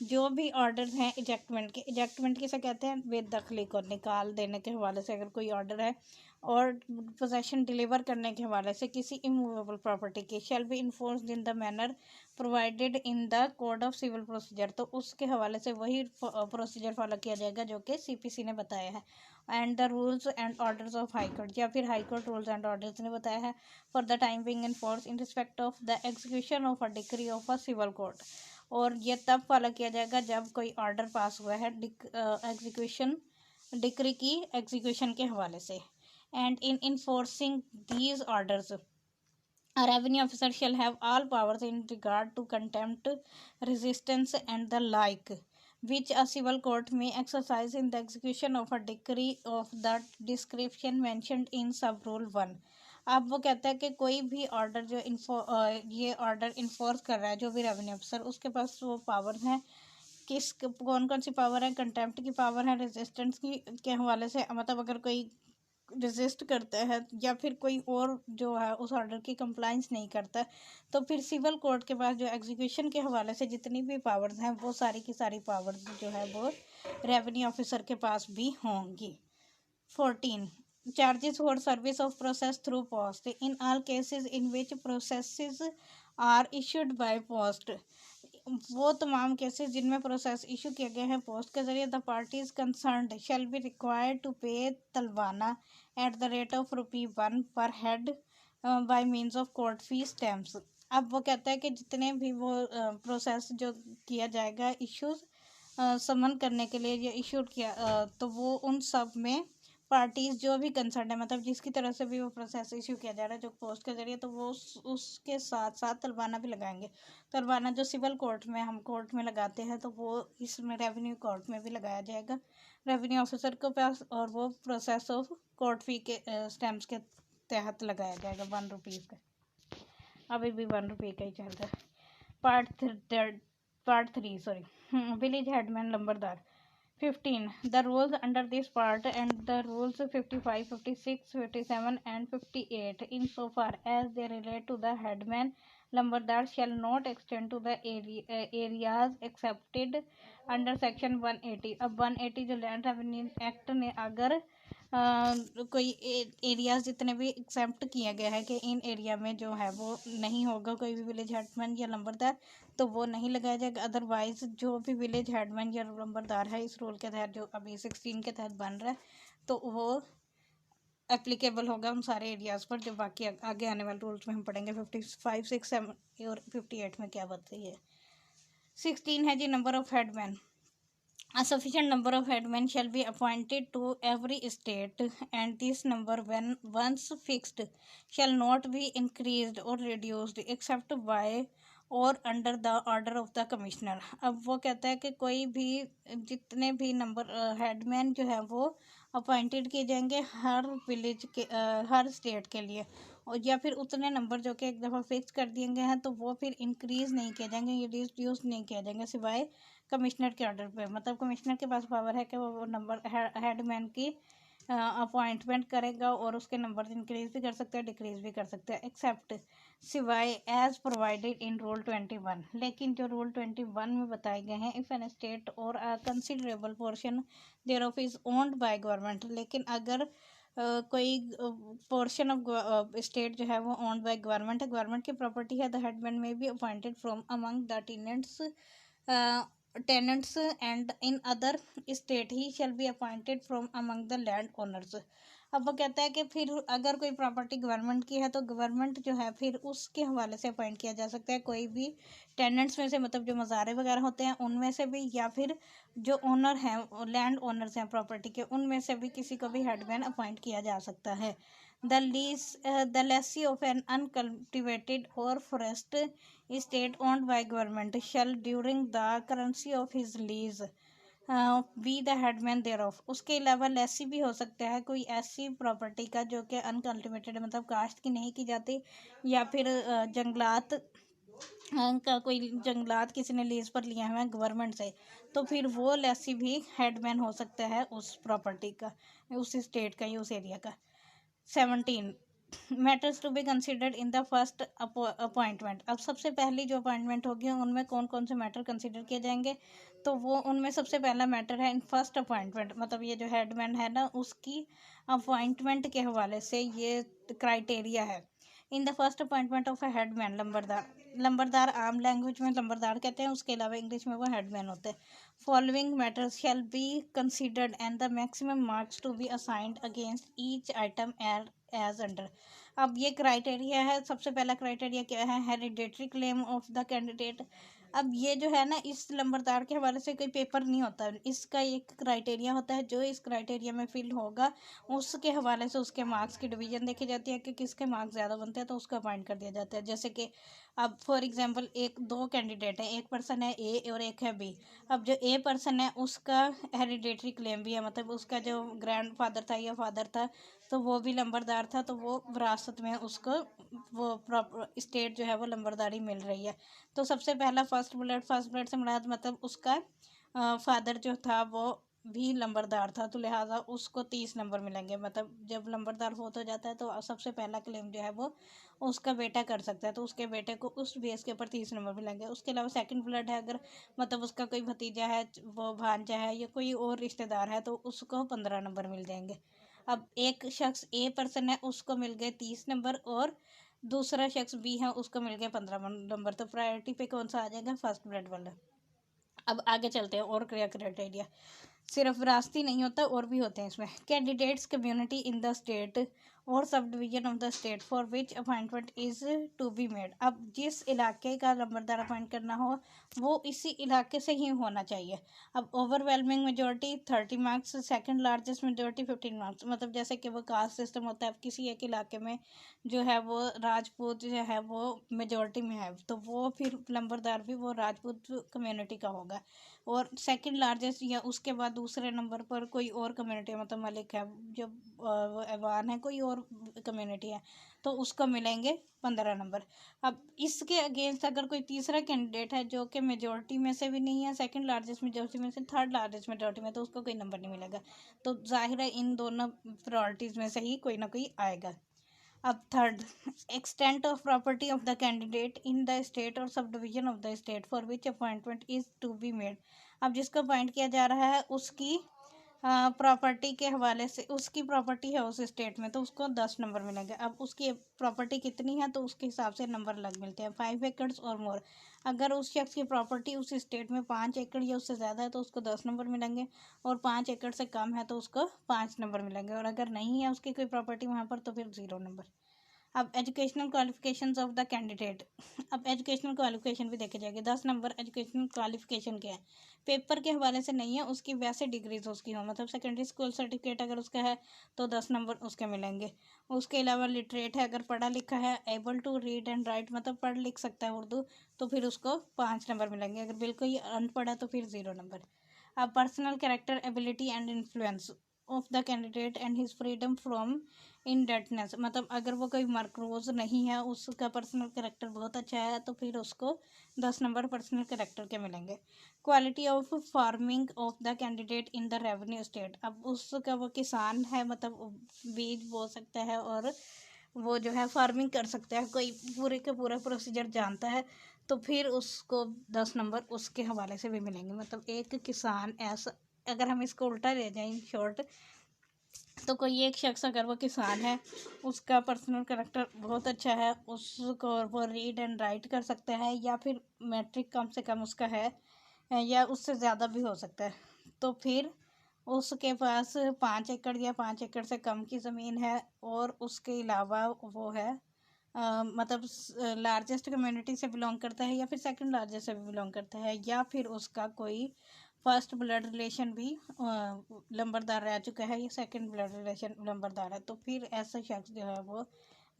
जो भी ऑर्डर हैं इजेक्टमेंट किसे कहते हैं, बेदखली को निकाल देने के हवाले से अगर कोई ऑर्डर है और पोजेशन डिलीवर करने के हवाले से किसी इमूवेबल प्रॉपर्टी की, shall be enforced in the manner provided in the code of civil procedure, तो उसके हवाले से वही प्रोसीजर फॉलो किया जाएगा जो कि CPC ने बताया है। And the rules and orders of high court, या फिर high court rules and orders ने बताया है for the time being in force in respect of the execution of a decree of a civil court, और ये तब follow किया जाएगा जब कोई ऑर्डर पास हुआ है एग्जीक्यूशन डिक्री की एग्जीक्यूशन के हवाले से। And in enforcing these orders a revenue officer shall have all powers in regard to contempt, resistance, and the like, which a civil court may exercise in the execution of a decree of the description mentioned in sub rule 1। अब वो कहता है कि कोई भी order जो ये order enforce कर रहा है जो भी रेवेन्यू अफसर, उसके पास वो पावर है, किस कौन कौन सी पावर है, कंटेम्प्ट की पावर है, रेजिस्टेंस की के हवाले से, मतलब अगर कोई रेजिस्ट करता है या फिर कोई और जो है उस ऑर्डर की कंप्लाइंस नहीं करता, तो फिर सिविल कोर्ट के पास जो एग्जीक्यूशन के हवाले से जितनी भी पावर्स हैं वो सारी की सारी पावर्स जो है वो रेवेन्यू ऑफिसर के पास भी होंगी। 14, charges for service of process through post in all cases in which processes are issued by post. वो तमाम केसेस जिनमें प्रोसेस इशू किया गया है पोस्ट के जरिए, the parties concerned shall be required to pay तलवाना at the rate of ₹1 per head by means of court fee stamps. अब वो कहता है कि जितने भी वो प्रोसेस जो किया जाएगा इश्यूज समन करने के लिए या इशूड किया तो वो उन सब में पार्टीज जो भी कंसर्न है, मतलब जिसकी तरह से भी वो प्रोसेस इशू किया जा रहा है जो पोस्ट के जरिए, तो वो उसके साथ साथ तलवाना भी लगाएंगे। तलवाना जो सिविल कोर्ट में हम कोर्ट में लगाते हैं तो वो इसमें रेवेन्यू कोर्ट में भी लगाया जाएगा रेवेन्यू ऑफिसर के पास, और वो प्रोसेस ऑफ कोर्ट फी के स्टैम्प्स के तहत लगाया जाएगा ₹1 का। अभी भी ₹1 का ही चल रहा है। Part 3 sorry, village headman lambardar. 15, the rules under this part and the rules 55, 56, 57 and 58 insofar as they relate to the headman lambardar shall not extend to the areas accepted under section 180। अब 180 जो लैंड रेवेन्यू एक्ट ने अगर कोई areas जितने भी accept किया गया है कि इन एरिया में जो है वो नहीं होगा कोई भी विलेज हेडमैन या लंबरदार, तो वो नहीं लगाया जाएगा। अदरवाइज जो भी विलेज हेडमैन या लंबरदार है इस रूल के तहत जो अभी 16 के तहत बन रहा है तो वो एप्लीकेबल होगा उन सारे एरियाज़ पर जो बाकी आगे आने वाले रूल्स में हम पढ़ेंगे। 55, 6, 7 और 58 में क्या बताई है। 16 है जी number of headman. A sufficient number of headmen shall be appointed to every state, and this number, when once fixed, shall not be increased or reduced except by और under the order of the commissioner. अब वो कहता है कि कोई भी जितने भी नंबर हेडमैन जो है वो अपॉइंटेड किए जाएंगे हर विलेज के हर स्टेट के लिए, और या फिर उतने नंबर जो कि एक दफ़ा फिक्स कर दिए गए हैं तो वो फिर इंक्रीज़ नहीं किए जाएंगे या रिड्यूस नहीं किया जाएंगे सिवाय कमिश्नर के ऑर्डर पे। मतलब कमिश्नर के पास पावर है कि वो नंबर हेडमैन की अपॉइंटमेंट करेगा और उसके नंबर इंक्रीज भी कर सकता है, डिक्रीज भी कर सकता है, एक्सेप्ट सिवाय एज प्रोवाइडेड इन रूल 21। लेकिन जो रूल 21 में बताए गए हैं, इफ़ एन स्टेट और a considerable portion thereof is owned by government, लेकिन अगर कोई पोर्शन ऑफ स्टेट जो है वो ओन्ड बाय गवर्नमेंट है, गवर्नमेंट की प्रॉपर्टी है, the headman may be appointed from among the tenants and in other state he shall be appointed from among the land owners। अब वो कहता है कि फिर अगर कोई प्रॉपर्टी गवर्नमेंट की है तो गवर्नमेंट जो है फिर उसके हवाले से अपॉइंट किया जा सकता है, कोई भी टेनेंट्स में से, मतलब जो मज़ारे वगैरह होते हैं उनमें से भी, या फिर जो ओनर हैं, लैंड ओनर्स हैं प्रॉपर्टी के, उनमें से भी किसी को भी हेडमैन अपॉइंट किया जा सकता है। The lessee of an uncultivated or forest estate owned by government shall during the currency of his lease be the headman thereof. उसके अलावा लेसी भी हो सकता है कोई ऐसी प्रॉपर्टी का जो कि अनकल्टिवेटेड, मतलब काश्त की नहीं की जाती, या फिर जंगलात का, कोई जंगलात किसी ने लीज पर लिया हुआ है गवर्नमेंट से, तो फिर वो लेसी भी हेडमैन हो सकता है उस प्रॉपर्टी का, उस स्टेट का या उस एरिया का। 17 matters to be considered in the first appointment. अब सबसे पहली जो अपॉइंटमेंट होगी उनमें कौन कौन से मैटर कंसिडर किए जाएंगे, तो वो उनमें सबसे पहला मैटर है इन फर्स्ट अपॉइंटमेंट, मतलब ये जो हेडमैन है ना उसकी अपॉइंटमेंट के हवाले से ये क्राइटेरिया है। In the first appointment of a headman, lambardar आम लैंग्वेज में लंबरदार कहते हैं, उसके अलावा इंग्लिश में वो हेडमैन होते हैं। Following matters shall be considered and the maximum marks to be assigned against each item as under. अब ये क्राइटेरिया है, सबसे पहला क्राइटेरिया क्या है, hereditary claim of the candidate. अब ये जो है ना, इस लंबरदार के हवाले से कोई पेपर नहीं होता, इसका एक क्राइटेरिया होता है, जो इस क्राइटेरिया में फिल होगा उसके हवाले से उसके मार्क्स की डिवीजन देखी जाती है कि किसके मार्क्स ज़्यादा बनते हैं तो उसको अपॉइंट कर दिया जाता है। जैसे कि अब फॉर एग्जांपल दो कैंडिडेट हैं, एक पर्सन है ए और एक है बी। अब जो ए पर्सन है उसका हेरिडेटरी क्लेम भी है, मतलब उसका जो ग्रैंड फादर था या फादर था तो वो भी लंबरदार था, तो वो विरासत में उसको वो प्रॉपर स्टेट जो है वो लंबरदारी मिल रही है। तो सबसे पहला फर्स्ट ब्लड से मुराद मतलब उसका फादर जो था वो भी लंबरदार था, तो लिहाजा उसको 30 नंबर मिलेंगे। मतलब जब लंबरदार हो जाता है तो सबसे पहला क्लेम जो है वो उसका बेटा कर सकता है, तो उसके बेटे को उस बेस के ऊपर 30 नंबर मिलेंगे। उसके अलावा सेकंड ब्लड है, अगर मतलब उसका कोई भतीजा है, वो भांजा है या कोई और रिश्तेदार है, तो उसको 15 नंबर मिल जाएंगे। अब एक शख्स ए पर्सन है उसको मिल गए 30 नंबर, और दूसरा शख्स बी है उसको मिल गए 15 नंबर। तो प्रायोरिटी पे कौन सा आ जाएगा, फर्स्ट ब्लड वाला। अब आगे चलते हैं, और क्या क्राइटेरिया, सिर्फ विरासती नहीं होता और भी होते हैं इसमें। Candidates community in the state और सब division of the state for which appointment is to be made. अब जिस इलाके का नंबरदार अपॉइंट करना हो वो इसी इलाके से ही होना चाहिए। अब overwhelming majority 30 marks, second largest majority 15 marks. मतलब जैसे कि वो कास्ट सिस्टम होता है, अब किसी एक इलाके में जो है वो राजपूत जो है वो मेजोरिटी में है, तो वो फिर नंबरदार भी वो राजपूत कम्युनिटी का होगा। और सेकंड लार्जेस्ट या उसके बाद दूसरे नंबर पर कोई और कम्युनिटी है, मतलब मलिक है, जब वो ऐवान है, कोई और कम्युनिटी है, तो उसको मिलेंगे 15 नंबर। अब इसके अगेंस्ट अगर कोई तीसरा कैंडिडेट है जो कि मेजोरिटी में से भी नहीं है, सेकंड लार्जेस्ट मेजोरिटी में से थर्ड लार्जेस्ट मेजोरिटी में, तो उसको कोई नंबर नहीं मिलेगा। तो जाहिर है इन दोनों प्रायोरिटीज़ में से ही कोई ना कोई आएगा। अब third, extent of property of the candidate in the state और सब division of the state for which appointment is to be made. अब जिसको अपॉइंट किया जा रहा है उसकी प्रॉपर्टी के हवाले से, उसकी प्रॉपर्टी है उस स्टेट में तो उसको 10 नंबर मिलेंगे। अब उसकी प्रॉपर्टी कितनी है तो उसके हिसाब से नंबर अलग मिलते हैं। 5 एकड़्स और मोर, अगर उस शख्स की प्रॉपर्टी उस स्टेट में 5 एकड़ या उससे ज़्यादा है तो उसको 10 नंबर मिलेंगे, और 5 एकड़ से कम है तो उसको 5 नंबर मिलेंगे, और अगर नहीं है उसकी कोई प्रॉपर्टी वहाँ पर तो फिर 0 नंबर। अब educational qualifications of the candidate, अब एजुकेशनल क्वालिफिकेशन भी देखे जाएंगे। 10 नंबर एजुकेशनल क्वालिफिकेशन क्या है, पेपर के हवाले से नहीं है, उसकी वैसे डिग्रीज उसकी हो, मतलब सेकेंडरी स्कूल सर्टिफिकेट अगर उसका है तो 10 नंबर उसके मिलेंगे। उसके अलावा लिटरेट है, अगर पढ़ा लिखा है, able to read and write, मतलब पढ़ लिख सकता है उर्दू, तो फिर उसको 5 नंबर मिलेंगे। अगर बिल्कुल ही अनपढ़ है तो फिर 0 नंबर। अब personal character ability and influence, of the candidate and his freedom from indebtedness, मतलब अगर वो कोई मकरूज नहीं है, उसका पर्सनल करेक्टर बहुत अच्छा है, तो फिर उसको 10 नंबर पर्सनल करेक्टर के मिलेंगे। Quality of farming of the candidate in the revenue state, अब उसका वो किसान है, मतलब बीज बो सकता है और वो जो है फार्मिंग कर सकता है, कोई पूरे का पूरा प्रोसीजर जानता है, तो फिर उसको 10 नंबर उसके हवाले से भी मिलेंगे। मतलब एक किसान ऐसा, अगर हम इसको उल्टा ले जाएं इन शॉर्ट, तो कोई एक शख्स अगर वो किसान है, उसका पर्सनल करेक्टर बहुत अच्छा है, उसको वो रीड एंड राइट कर सकता है, या फिर मैट्रिक कम से कम उसका है, या उससे ज़्यादा भी हो सकता है, तो फिर उसके पास 5 एकड़ या 5 एकड़ से कम की ज़मीन है, और उसके अलावा वो है मतलब लार्जेस्ट कम्युनिटी से बिलोंग करता है, या फिर सेकंड लार्जेस्ट से भी बिलोंग करता है, या फिर उसका कोई फर्स्ट ब्लड रिलेशन भी लंबरदार रह चुका है, या सेकंड ब्लड रिलेशन लंबरदार है, तो फिर ऐसा शख्स जो है वो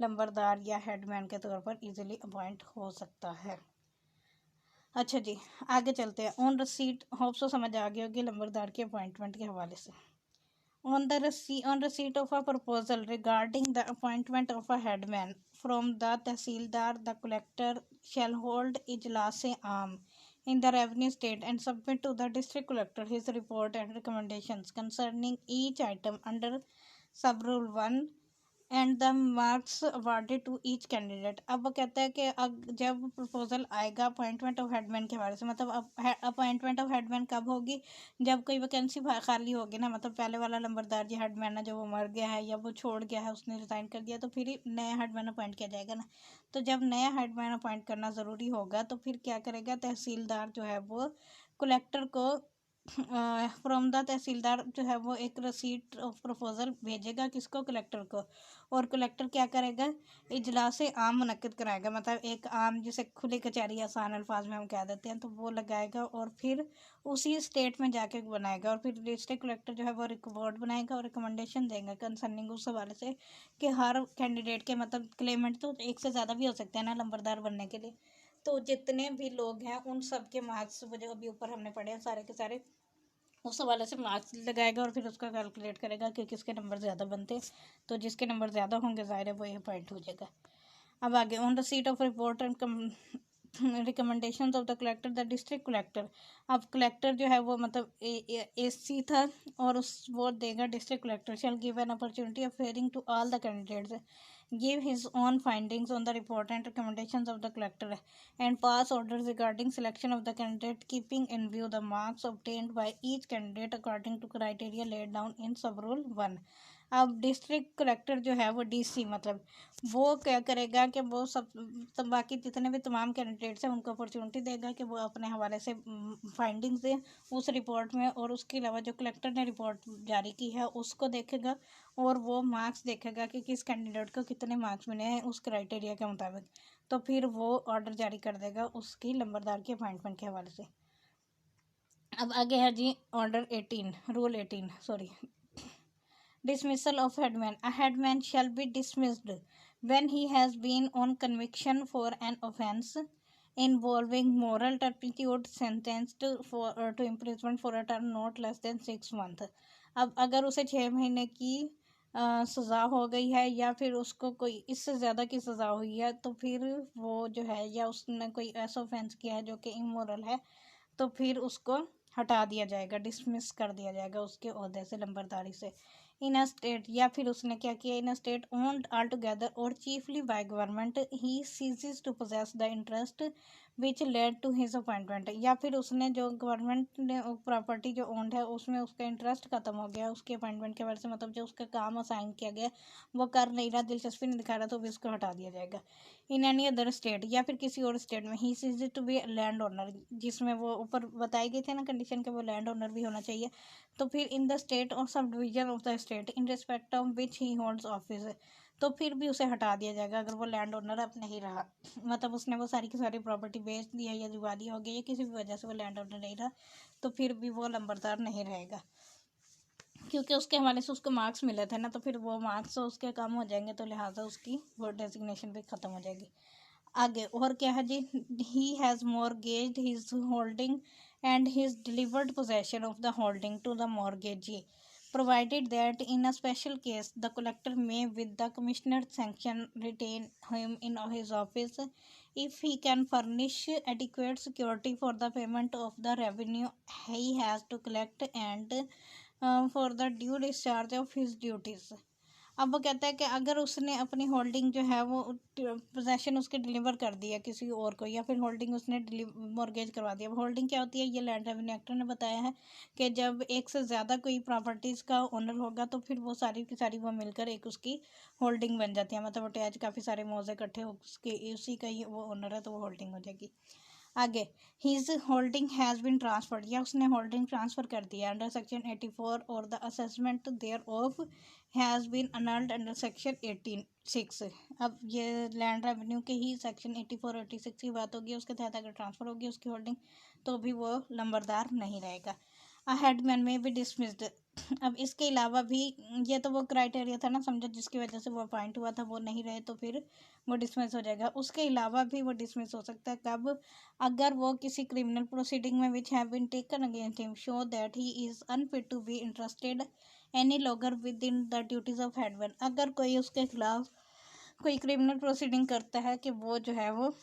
लंबरदार या हेडमैन के तौर पर इजीली अपॉइंट हो सकता है। अच्छा जी, आगे चलते हैं। ऑन रिसीट, होप सो समझ आ गई होगी लंबरदार के अपॉइंटमेंट के हवाले से। On receipt of a proposal regarding the appointment of a headman from the Tehsildar, the collector shall hold ijlas-e-aam in the revenue state and submit to the district collector his report and recommendations concerning each item under sub-rule 1 and the marks awarded to each candidate. अब वो कहता है कि जब proposal आएगा appointment of headman के बारे से, मतलब अपॉइंटमेंट ऑफ हेडमैन कब होगी, जब कोई वैकेंसी खाली होगी ना, मतलब पहले वाला नंबरदार जो हेडमैन है, जो वो मर गया है या वो छोड़ गया है, उसने रिज़ाइन कर दिया, तो फिर ही नया हेडमैन अपॉइंट किया जाएगा ना। तो जब नया हेडमैन अपॉइंट करना ज़रूरी होगा, तो फिर क्या करेगा, तहसीलदार जो है वो कलेक्टर को फ्रॉम द तहसीलदार जो है वो एक रसीट ऑफ प्रपोजल भेजेगा, किसको, कलेक्टर को, और कलेक्टर क्या करेगा, इजलास आम मुनक्किद कराएगा, मतलब एक आम जिसे खुली कचहरी आसान अल्फाज में हम कह देते हैं, तो वो लगाएगा, और फिर उसी स्टेट में जाके बनाएगा, और फिर डिस्ट्रिक्ट कलेक्टर जो है वो रिपोर्ट बनाएगा और रिकमेंडेशन देंगे कंसर्निंग उस हवाले से कि हर कैंडिडेट के, मतलब क्लेमेंट तो एक से ज़्यादा भी हो सकते हैं ना लंबरदार बनने के लिए, तो जितने भी लोग हैं उन सब के मार्क्स जो अभी ऊपर हमने पढ़े हैं सारे के सारे, उस हवाले से मार्क्स लगाएगा, और फिर उसका कैलकुलेट करेगा कि किसके नंबर ज़्यादा बनते, तो जिसके नंबर ज़्यादा होंगे ज़ाहिर है वो ये पॉइंट हो जाएगा। अब आगे, on receipt of report and recommendation of the collector, the district collector, अब कलेक्टर जो है वो मतलब AC था, और उस वो देगा district collector, shall give an opportunity of hearing to all the candidates, give his own findings on the report and recommendations of the collector, and pass orders regarding selection of the candidate, keeping in view the marks obtained by each candidate according to criteria laid down in sub-rule 1। अब district collector जो है वो DC, मतलब वो क्या करेगा कि वो सब बाकी जितने भी तमाम कैंडिडेट्स हैं उनको अपॉर्चुनिटी देगा कि वो अपने हवाले से फाइंडिंग्स दें उस रिपोर्ट में, और उसके अलावा जो कलेक्टर ने रिपोर्ट जारी की है उसको देखेगा, और वो मार्क्स देखेगा कि किस कैंडिडेट को कितने मार्क्स मिले हैं उस क्राइटेरिया के मुताबिक, तो फिर वो ऑर्डर जारी कर देगा उसकी लंबरदार की अपॉइंटमेंट के हवाले से। अब आगे है जी order 18, rule 18 sorry, dismissal of headman, a headman shall be dismissed when he has been on conviction for an offence involving moral turpitude, sentenced to imprisonment for a term not less than 6 months। अब अगर उसे 6 महीने की सज़ा हो गई है, या फिर उसको कोई इससे ज़्यादा की सज़ा हुई है, तो फिर वो जो है, या उसने कोई ऐसा ऑफेंस किया है जो कि इमोरल है, तो फिर उसको हटा दिया जाएगा, डिसमिस कर दिया जाएगा उसके ओहदे से, लंबरदारी से। इन अ स्टेट, या फिर उसने क्या किया, in a state owned altogether or chiefly by government, he ceases to possess the interest which led to his appointment, या फिर उसने जो गवर्नमेंट ने प्रॉपर्टी जो ओन्ड है उसमें उसका इंटरेस्ट खत्म हो गया उसके अपॉइंटमेंट के वजह से, मतलब जो उसका काम असाइन किया गया वो कर नहीं रहा, दिलचस्पी नहीं दिखा रहा, तो भी उसको हटा दिया जाएगा। इन एनी अदर स्टेट, या फिर किसी और स्टेट में, he ceases to be land owner, जिसमें वो ऊपर बताई गई थे ना कंडीशन के वो लैंड ओनर भी होना चाहिए, तो फिर इन द स्टेट और सब division of the state in respect of which he holds office, तो फिर भी उसे हटा दिया जाएगा अगर वो लैंड ओनर अब नहीं रहा, मतलब उसने वो सारी की सारी प्रॉपर्टी बेच दी है या दिवाली हो गई या किसी भी वजह से वो लैंड ओनर नहीं रहा, तो फिर भी वो लंबरदार नहीं रहेगा, क्योंकि उसके हवाले से उसको मार्क्स मिले थे ना, तो फिर वो मार्क्स उसके कम हो जाएंगे, तो लिहाजा उसकी वो डेजिग्नेशन भी ख़त्म हो जाएगी। आगे और क्या है जी, he has mortgaged his holding and his delivered possession of the holding to the mortgagee, provided that in a special case the collector may with the commissioner's sanction retain him in his office if he can furnish adequate security for the payment of the revenue he has to collect and for the due discharge of his duties. अब वो कहता है कि अगर उसने अपनी holding जो है वो पोजेशन उसके डिलीवर कर दिया किसी और को, या फिर होल्डिंग उसने मॉर्गेज करवा दिया। होल्डिंग क्या होती है, ये लैंड रेवेन्यू एक्ट ने बताया है कि जब एक से ज़्यादा कोई प्रॉपर्टीज़ का ओनर होगा तो फिर वो सारी की सारी वो मिलकर एक उसकी होल्डिंग बन जाती है। मतलब अटैच काफ़ी सारे मौजे इकट्ठे हो उसके उसी का ही वो ओनर है तो वो होल्डिंग हो जाएगी। आगे, his holding has been transferred, या उसने होल्डिंग ट्रांसफ़र कर दिया अंडर सेक्शन 84 और the assessment thereof has been annulled under section 86। अब ये लैंड रेवेन्यू के ही सेक्शन 84 86 की बात होगी, उसके तहत अगर ट्रांसफ़र होगी उसकी होल्डिंग तो भी वो लंबरदार नहीं रहेगा। अ हेडमैन में भी डिसमिस्ड। अब इसके अलावा भी ये तो वो क्राइटेरिया था ना, समझो जिसकी वजह से वो अपॉइंट हुआ था वो नहीं रहे तो फिर वो डिसमिस हो जाएगा। उसके अलावा भी वो डिसमिस हो सकता है कब, अगर वो किसी क्रिमिनल प्रोसीडिंग में which have been taken against him show that he is unfit to be interested any longer within the duties of headman. अगर कोई उसके खिलाफ कोई क्रिमिनल प्रोसीडिंग करता है कि वो जो है वो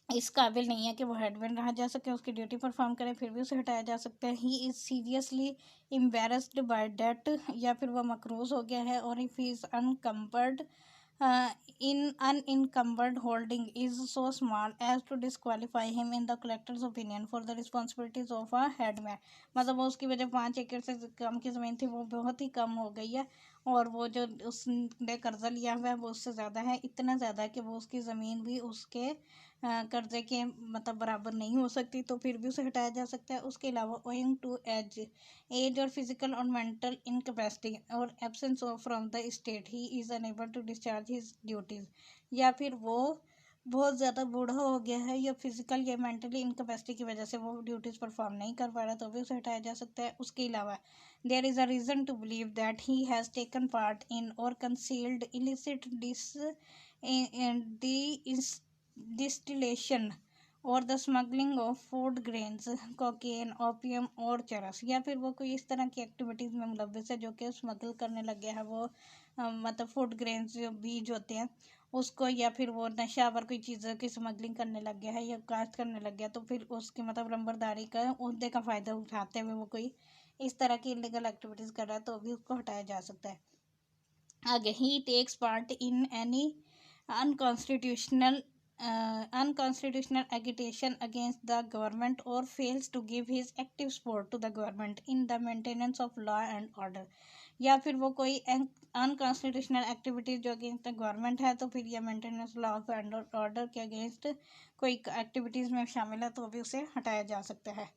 इस काबिल नहीं है कि वो हेडमैन रहा जा सके, उसकी ड्यूटी परफॉर्म करे, फिर भी उसे हटाया जा सकता है। He is seriously embarrassed by debt, या फिर वह मकरूज हो गया है, और if he is unencumbered in unencumbered holding is so small as to disqualify him in the collector's opinion for the responsibilities of a headman। मतलब वो उसकी वजह 5 एकड़ से कम की ज़मीन थी वो बहुत ही कम हो गई है, और वो जो उसने कर्जा लिया हुआ है वो उससे ज़्यादा है, इतना ज़्यादा है कि वो उसकी ज़मीन भी उसके कर्जे के मतलब बराबर नहीं हो सकती, तो फिर भी उसे हटाया जा सकता है। उसके अलावा ओइंग टू एज और फिजिकल और मेंटल इनकैपेसिटी और absence of from the state he is unable to discharge his duties, या फिर वो बहुत ज़्यादा बूढ़ा हो गया है या फिजिकल या मेंटली इनकैपेसिटी की वजह से वो ड्यूटीज़ परफॉर्म नहीं कर पा रहा तो भी उसे हटाया जा सकता है। उसके अलावा there is a reason to believe that he has taken part in और कंसील्ड इलिसिट डिस्टिलेशन और the smuggling of food grains cocaine opium और चरस, या फिर वो कोई इस तरह की एक्टिविटीज़ में मुलव्वस है जो कि स्मगल करने लग गया है वो मतलब फूड ग्रेन्स जो बीज होते हैं उसको, या फिर वो नशा पर कोई चीज़ों की स्मगलिंग करने लग गया है या काश्त करने लग गया, तो फिर उसकी मतलब लंबरदारी का ओहदे का फ़ायदा उठाते हुए वो कोई इस तरह की इलीगल एक्टिविटीज़ कर रहा है तो भी उसको हटाया जा सकता है। आगे, he takes part in any unconstitutional unconstitutional agitation against the government or fails to give his active support to the government in the maintenance of law and order, या फिर वो कोई अनकॉन्स्टिट्यूशनल एक्टिविटीज जो अगेंस्ट द गवर्नमेंट है तो फिर या maintenance law and order के अगेंस्ट कोई एक्टिविटीज़ में शामिल है तो भी उसे हटाया जा सकता है।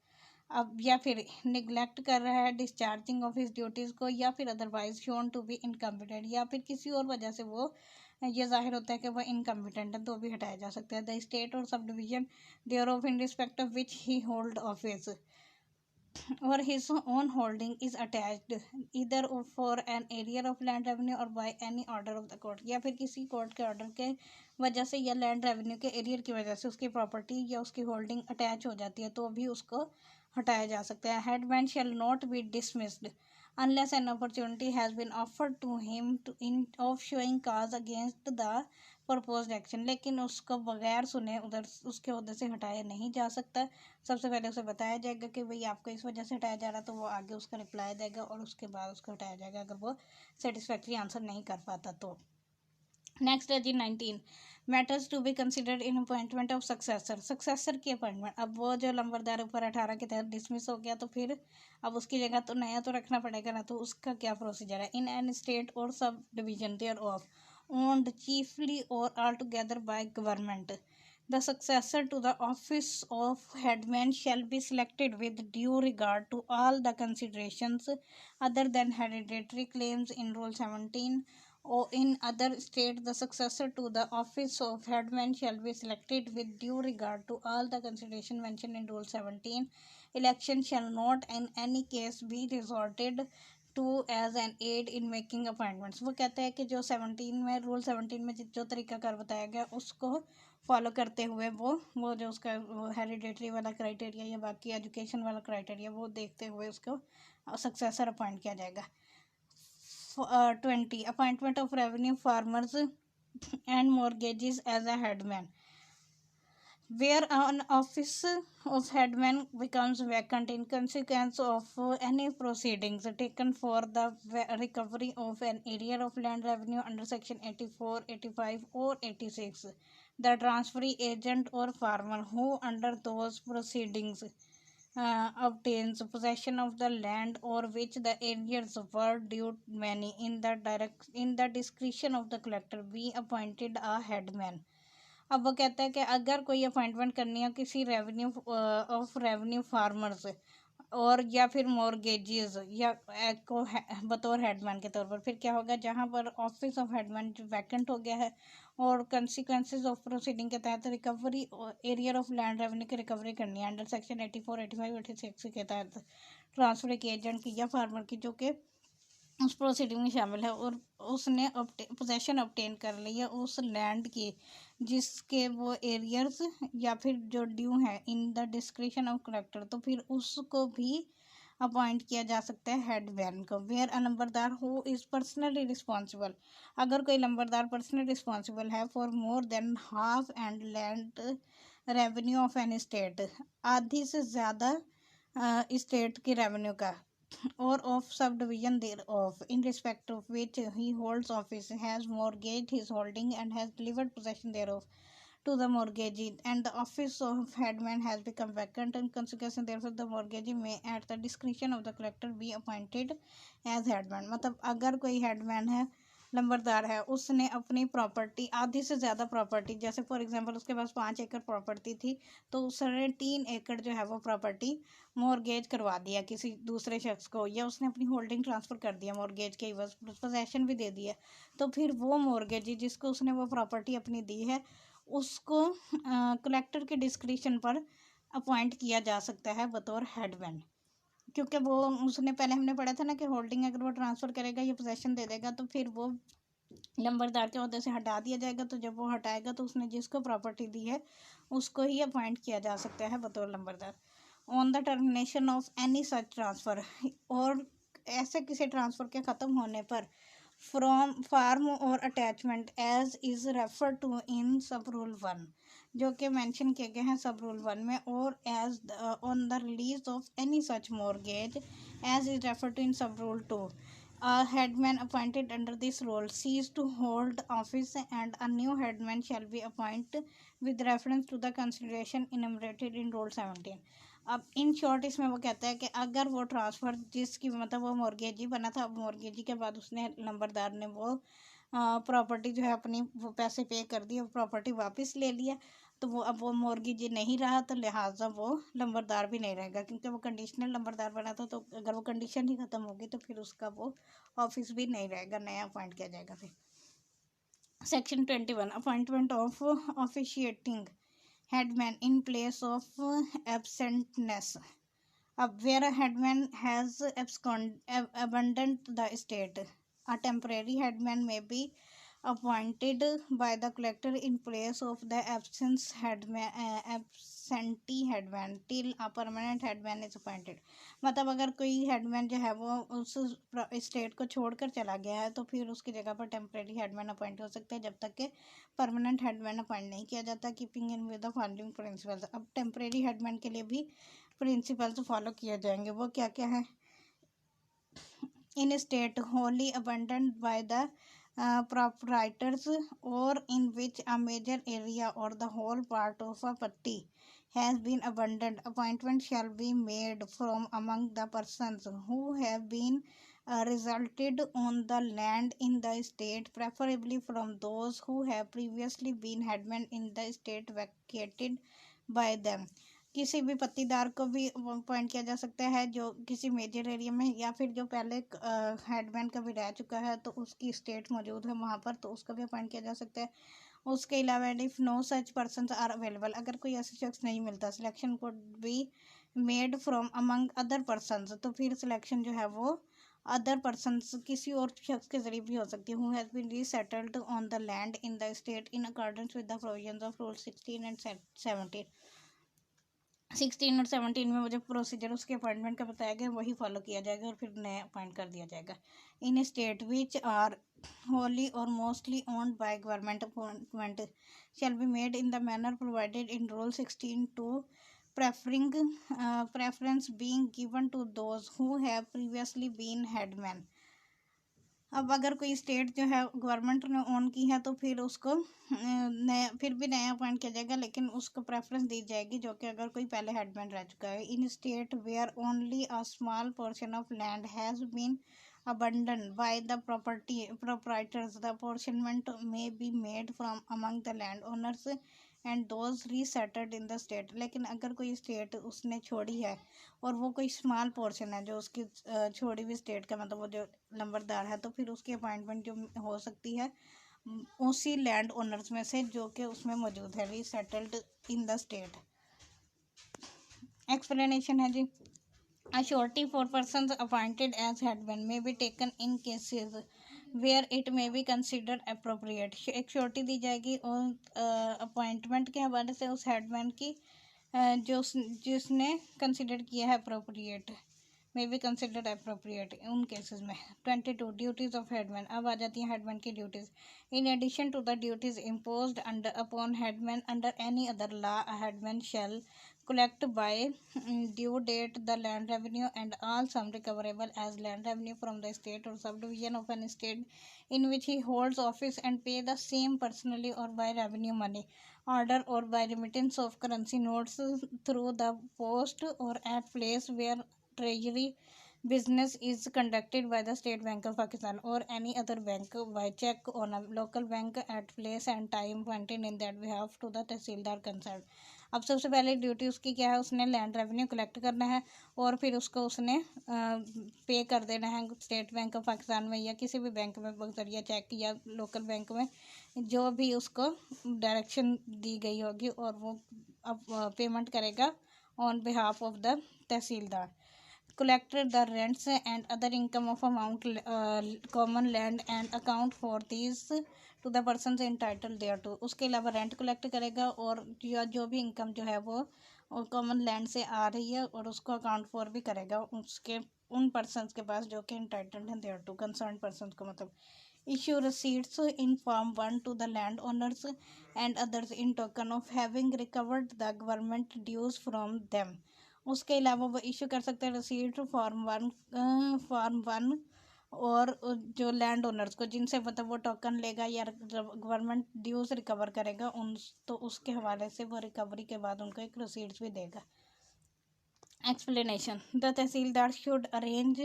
अब या फिर निगलेक्ट कर रहा है डिस्चार्जिंग ऑफ हिज ड्यूटीज़ को, या फिर otherwise shown to be incompetent, या फिर किसी और वजह से वो ये जाहिर होता है कि वह इनकम्पिटेंट है तो भी हटाया जा सकता है। द स्टेट और sub division thereof in respect of which he hold office or his own holding is attached either for an area of land revenue or by any order of the court, या फिर किसी court के order के वजह से या land revenue के arrear की वजह से उसकी प्रॉपर्टी या उसकी होल्डिंग अटैच हो जाती है तो भी उसको हटाया जा सकता है। Headman shall not be dismissed unless an opportunity has been offered to him of showing cause against the proposed action, लेकिन उसको बगैर सुने उधर उसके ओहदे से हटाया नहीं जा सकता। सबसे पहले उसे बताया जाएगा कि भाई आपको इस वजह से हटाया जा रहा तो वो आगे उसका रिप्लाई देगा और उसके बाद उसको हटाया जाएगा अगर वो सेटिस्फैक्ट्री आंसर नहीं कर पाता तो। नेक्स्ट है जी 19 matters to be considered in appointment of successor की अपॉइंटमेंट। अब वो जो लंबरदार ऊपर 18 के तहत डिसमिस हो गया तो फिर अब उसकी जगह तो नया तो रखना पड़ेगा ना, तो उसका क्या प्रोसीजर है। इन एन स्टेट और sub division thereof owned chiefly or altogether by government, the successor to the office of headman shall be selected with due regard to all the considerations other than hereditary claims in Rule 17, or in other state the successor to the office of headman shall be selected with due regard to all the consideration mentioned in Rule 17. Election shall not in any case be resorted to as an aid in making appointments. वो कहते हैं कि जो 17 में rule 17 में जो तरीकाकार बताया गया उसको फॉलो करते हुए वो जो उसका हेरिडेटरी वाला क्राइटेरिया या बाकी एजुकेशन वाला क्राइटेरिया वो देखते हुए उसको सक्सेसर अपॉइंट किया जाएगा। 20 appointment of revenue farmers and mortgagees as a headman, where an office of headman becomes vacant in consequence of any proceedings taken for the recovery of an area of land revenue under section 84, 85 or 86, the transferee agent or farmer who under those proceedings obtains possession of the land or which the arrears were due money in the discretion of the collector be appointed a headman। अब वो कहता है कि अगर कोई appointment करनी है किसी रेवेन्यू ऑफ रेवेन्यू फार्मर्स और या फिर मॉर्गेजेस या को बतौर हेडमैन के तौर पर, फिर क्या होगा, जहाँ पर ऑफिस ऑफ हेडमैन वैकेंट हो गया है और कंसिक्वेंसेस ऑफ प्रोसीडिंग के तहत recovery arrear of land revenue की रिकवरी करनी है अंडर सेक्शन 84, 85, 86 के तहत ट्रांसफर के एजेंट की या फार्मर की जो कि उस प्रोसीडिंग में शामिल है और उसने पोजेशन ऑब्टेन कर ली है उस लैंड की जिसके वो एरियर्स या फिर जो ड्यू है in the description of collector, तो फिर उसको भी अपॉइंट किया जा सकता है हेडमैन को। Where a numberdar who is personally responsible, अगर कोई नंबरदार पर्सनली रिस्पॉन्सिबल है for more than half and land revenue of an state, आधी से ज़्यादा स्टेट की रेवेन्यू का, or of subdivision thereof, in respect of which he holds office, has mortgaged his holding and has delivered possession thereof to the mortgagee, and the office of headman has become vacant, and consequently therefore the mortgagee may at the discretion of the collector be appointed as headman। मतलब अगर कोई headman है, नंबरदार है, उसने अपनी property आधी से ज़्यादा प्रॉपर्टी, जैसे फॉर एग्जांपल उसके पास 5 एकड़ प्रॉपर्टी थी तो उसने 3 एकड़ जो है वो प्रॉपर्टी मॉर्गेज करवा दिया किसी दूसरे शख्स को, या उसने अपनी होल्डिंग ट्रांसफ़र कर दिया मॉर्गेज के बस पोजेशन भी दे दिया, तो फिर वो मॉर्गेजी जिसको उसने वो प्रॉपर्टी अपनी दी है उसको कलेक्टर के डिस्क्रिप्शन पर अपॉइंट किया जा सकता है बतौर हेडमैन, क्योंकि वो उसने पहले हमने पढ़ा था ना कि होल्डिंग अगर वो ट्रांसफ़र करेगा या पोजेशन दे देगा तो फिर वो नंबरदार के ओहदे से हटा दिया जाएगा, तो जब वो हटाएगा तो उसने जिसको प्रॉपर्टी दी है उसको ही अपॉइंट किया जा सकता है बतौर numberdar. On the termination of any such transfer, और ऐसे किसी ट्रांसफ़र के ख़त्म होने पर from farm or attachment as is refer to in sub rule 1, जो कि मेंशन किए गए हैं सब रूल 1 में, or as on the release of any such mortgage as is refer to in sub rule 2, a headman appointed under this rule cease to hold office and a new headman shall be appointed with reference to the consideration enumerated in rule 17। अब in short इसमें वो कहता है कि अगर वो transfer जिसकी मतलब वो मॉर्गेजी बना था, अब मॉर्गेजी के बाद उसने नंबरदार ने वो प्रॉपर्टी जो है अपनी वो पैसे पे कर दिए, प्रॉपर्टी वापस ले लिया, तो वो अब वो मॉर्गेजी नहीं रहा, तो लिहाजा वो नंबरदार भी नहीं रहेगा, क्योंकि वो कंडीशनल नंबरदार बना था, तो अगर वो कंडीशन ही ख़त्म होगी तो फिर उसका वो ऑफिस भी नहीं रहेगा, नया अपॉइंट किया जाएगा। फिर section 21 appointment of officiating headman in place of absentness, where a headman has abandoned the state, a temporary headman may be appointed by the collector in place of the absentee headman till a permanent headman is appointed। मतलब अगर कोई headman जो है वो उस state को छोड़कर चला गया है तो फिर उसकी जगह पर टेम्परेरी हेडमैन अपॉइंट हो सकते हैं जब तक कि परमानेंट हेडमैन अपॉइंट नहीं किया जाता, keeping in with the following principles. अब टेम्परेरी हेडमैन के लिए भी प्रिंसिपल्स फॉलो किए जाएंगे, वो क्या क्या है, in state wholly abandoned by the proprietors or in which a major area or the whole part of a patti has been abandoned, appointment shall be made from among the persons who have been resulted on the land in the state, preferably from those who have previously been headmen in the state vacated by them। किसी भी पत्तीदार को भी appoint किया जा सकता है जो किसी मेजर एरिया में, या फिर जो पहले हेडमैन का भी रह चुका है तो उसकी स्टेट मौजूद है वहाँ पर, तो उसको भी अपॉइंट किया जा सकता है। उसके अलावा if no such person are available, अगर कोई ऐसा शख्स नहीं मिलता, selection could be made from among other persons, तो फिर सिलेक्शन जो है वो अदर पर्सनस किसी और शख्स के जरिए भी हो सकती है, who has been resettled on the land in the state in accordance with the provisions of rule 16 and 17। 16 और 17 में जो प्रोसीजर उसके अपॉइंटमेंट का बताया गया वही फॉलो किया जाएगा और फिर नया अपॉइंट कर दिया जाएगा। In state which are wholly or mostly owned by government, appointment shall be made in the manner provided in Rule 16 to preferring preference being given to those who have previously been headmen। अब अगर कोई state जो है government ने own की है तो फिर उसको नया फिर भी नया अपॉइंट किया जाएगा, लेकिन उसको प्रेफरेंस दी जाएगी जो कि अगर कोई पहले हेडमैन रह चुका है। In state where only a small portion of land has been abandoned by the proprietors, the apportionment may be made from among the landowners and those resettled in the state। लेकिन अगर कोई state उसने छोड़ी है और वो कोई small portion है जो उसकी छोड़ी हुई स्टेट का मतलब वो जो नंबरदार है, तो फिर उसकी अपॉइंटमेंट जो हो सकती है उसी लैंड ओनर्स में से जो कि उसमें मौजूद है, रीसेटल्ड इन द स्टेट। एक्सप्लेनेशन है जी। A surety for persons appointed as headman may be taken in cases where it may be considered appropriate। एक श्योरिटी दी जाएगी और अपॉइंटमेंट के हवाले से उस हेडमैन की जो जिसने कंसिडर किया है appropriate, may be considered appropriate उन केसेस में। 22 ड्यूटीज ऑफ हेडमैन। अब आ जाती हैं हेडमैन की duties. In addition to the duties imposed under upon headman under any other law, a headman shall collect by due date the land revenue and all sum recoverable as land revenue from the state or subdivision of an state in which he holds office and pay the same personally or by revenue money order or by remittance of currency notes through the post or at place where treasury business is conducted by the State Bank of Pakistan or any other bank by check on a local bank at place and time appointed in that behalf to the tehsildar concerned। अब सबसे पहले duty उसकी क्या है, उसने land revenue collect करना है और फिर उसको उसने पे कर देना है स्टेट बैंक ऑफ पाकिस्तान में या किसी भी बैंक में बजरिया चेक या लोकल बैंक में जो भी उसको डायरेक्शन दी गई होगी, और वो अब पेमेंट करेगा on behalf of the tehsildar. collected the rents and other income of amount common land and account for these to the persons entitled thereto। उसके अलावा रेंट कलेक्ट करेगा और या जो भी इनकम जो है वो कॉमन लैंड से आ रही है और उसको अकाउंट फॉर भी करेगा उसके उन पर्सनस के पास जो कि इंटाइटल्ड हैं देयर टू, कंसर्न पर्सन को मतलब। Issue receipts in form 1 to the landowners and others in token of having recovered the government dues from them। उसके अलावा वो इशू कर सकते हैं रिसीट फॉर्म 1 और जो लैंड ओनर्स को जिनसे मतलब वो टोकन लेगा या गवर्नमेंट ड्यूज रिकवर करेगा उन तो उसके हवाले से वो रिकवरी के बाद उनको एक रिसीट्स भी देगा। Explanation. The tahsildar should arrange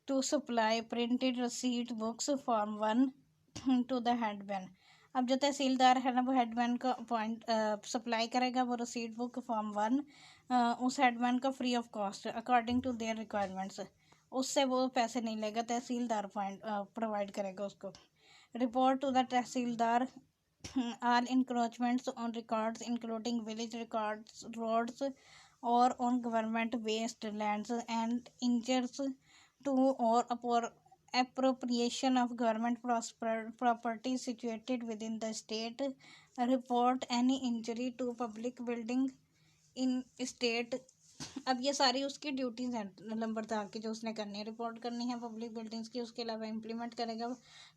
to supply printed receipt books form 1 to the headman. अब जो तहसीलदार है ना वो हेडमैन को अपॉइंट सप्लाई करेगा वो रिसीट बुक फॉर्म 1 उस हेडमैन को free of cost according to their requirements. उससे वो पैसे नहीं लेगा, तहसीलदार प्रोवाइड करेगा उसको। Report to the tahsildar all encroachments on records including village records, roads or on government waste lands and injures to or appropriation of government property situated within the state। report any injury to public building in state. अब ये सारी उसकी duties हैं नंबरदार की जो उसने करनी है, रिपोर्ट करनी है पब्लिक बिल्डिंग्स की। उसके अलावा इम्प्लीमेंट करेगा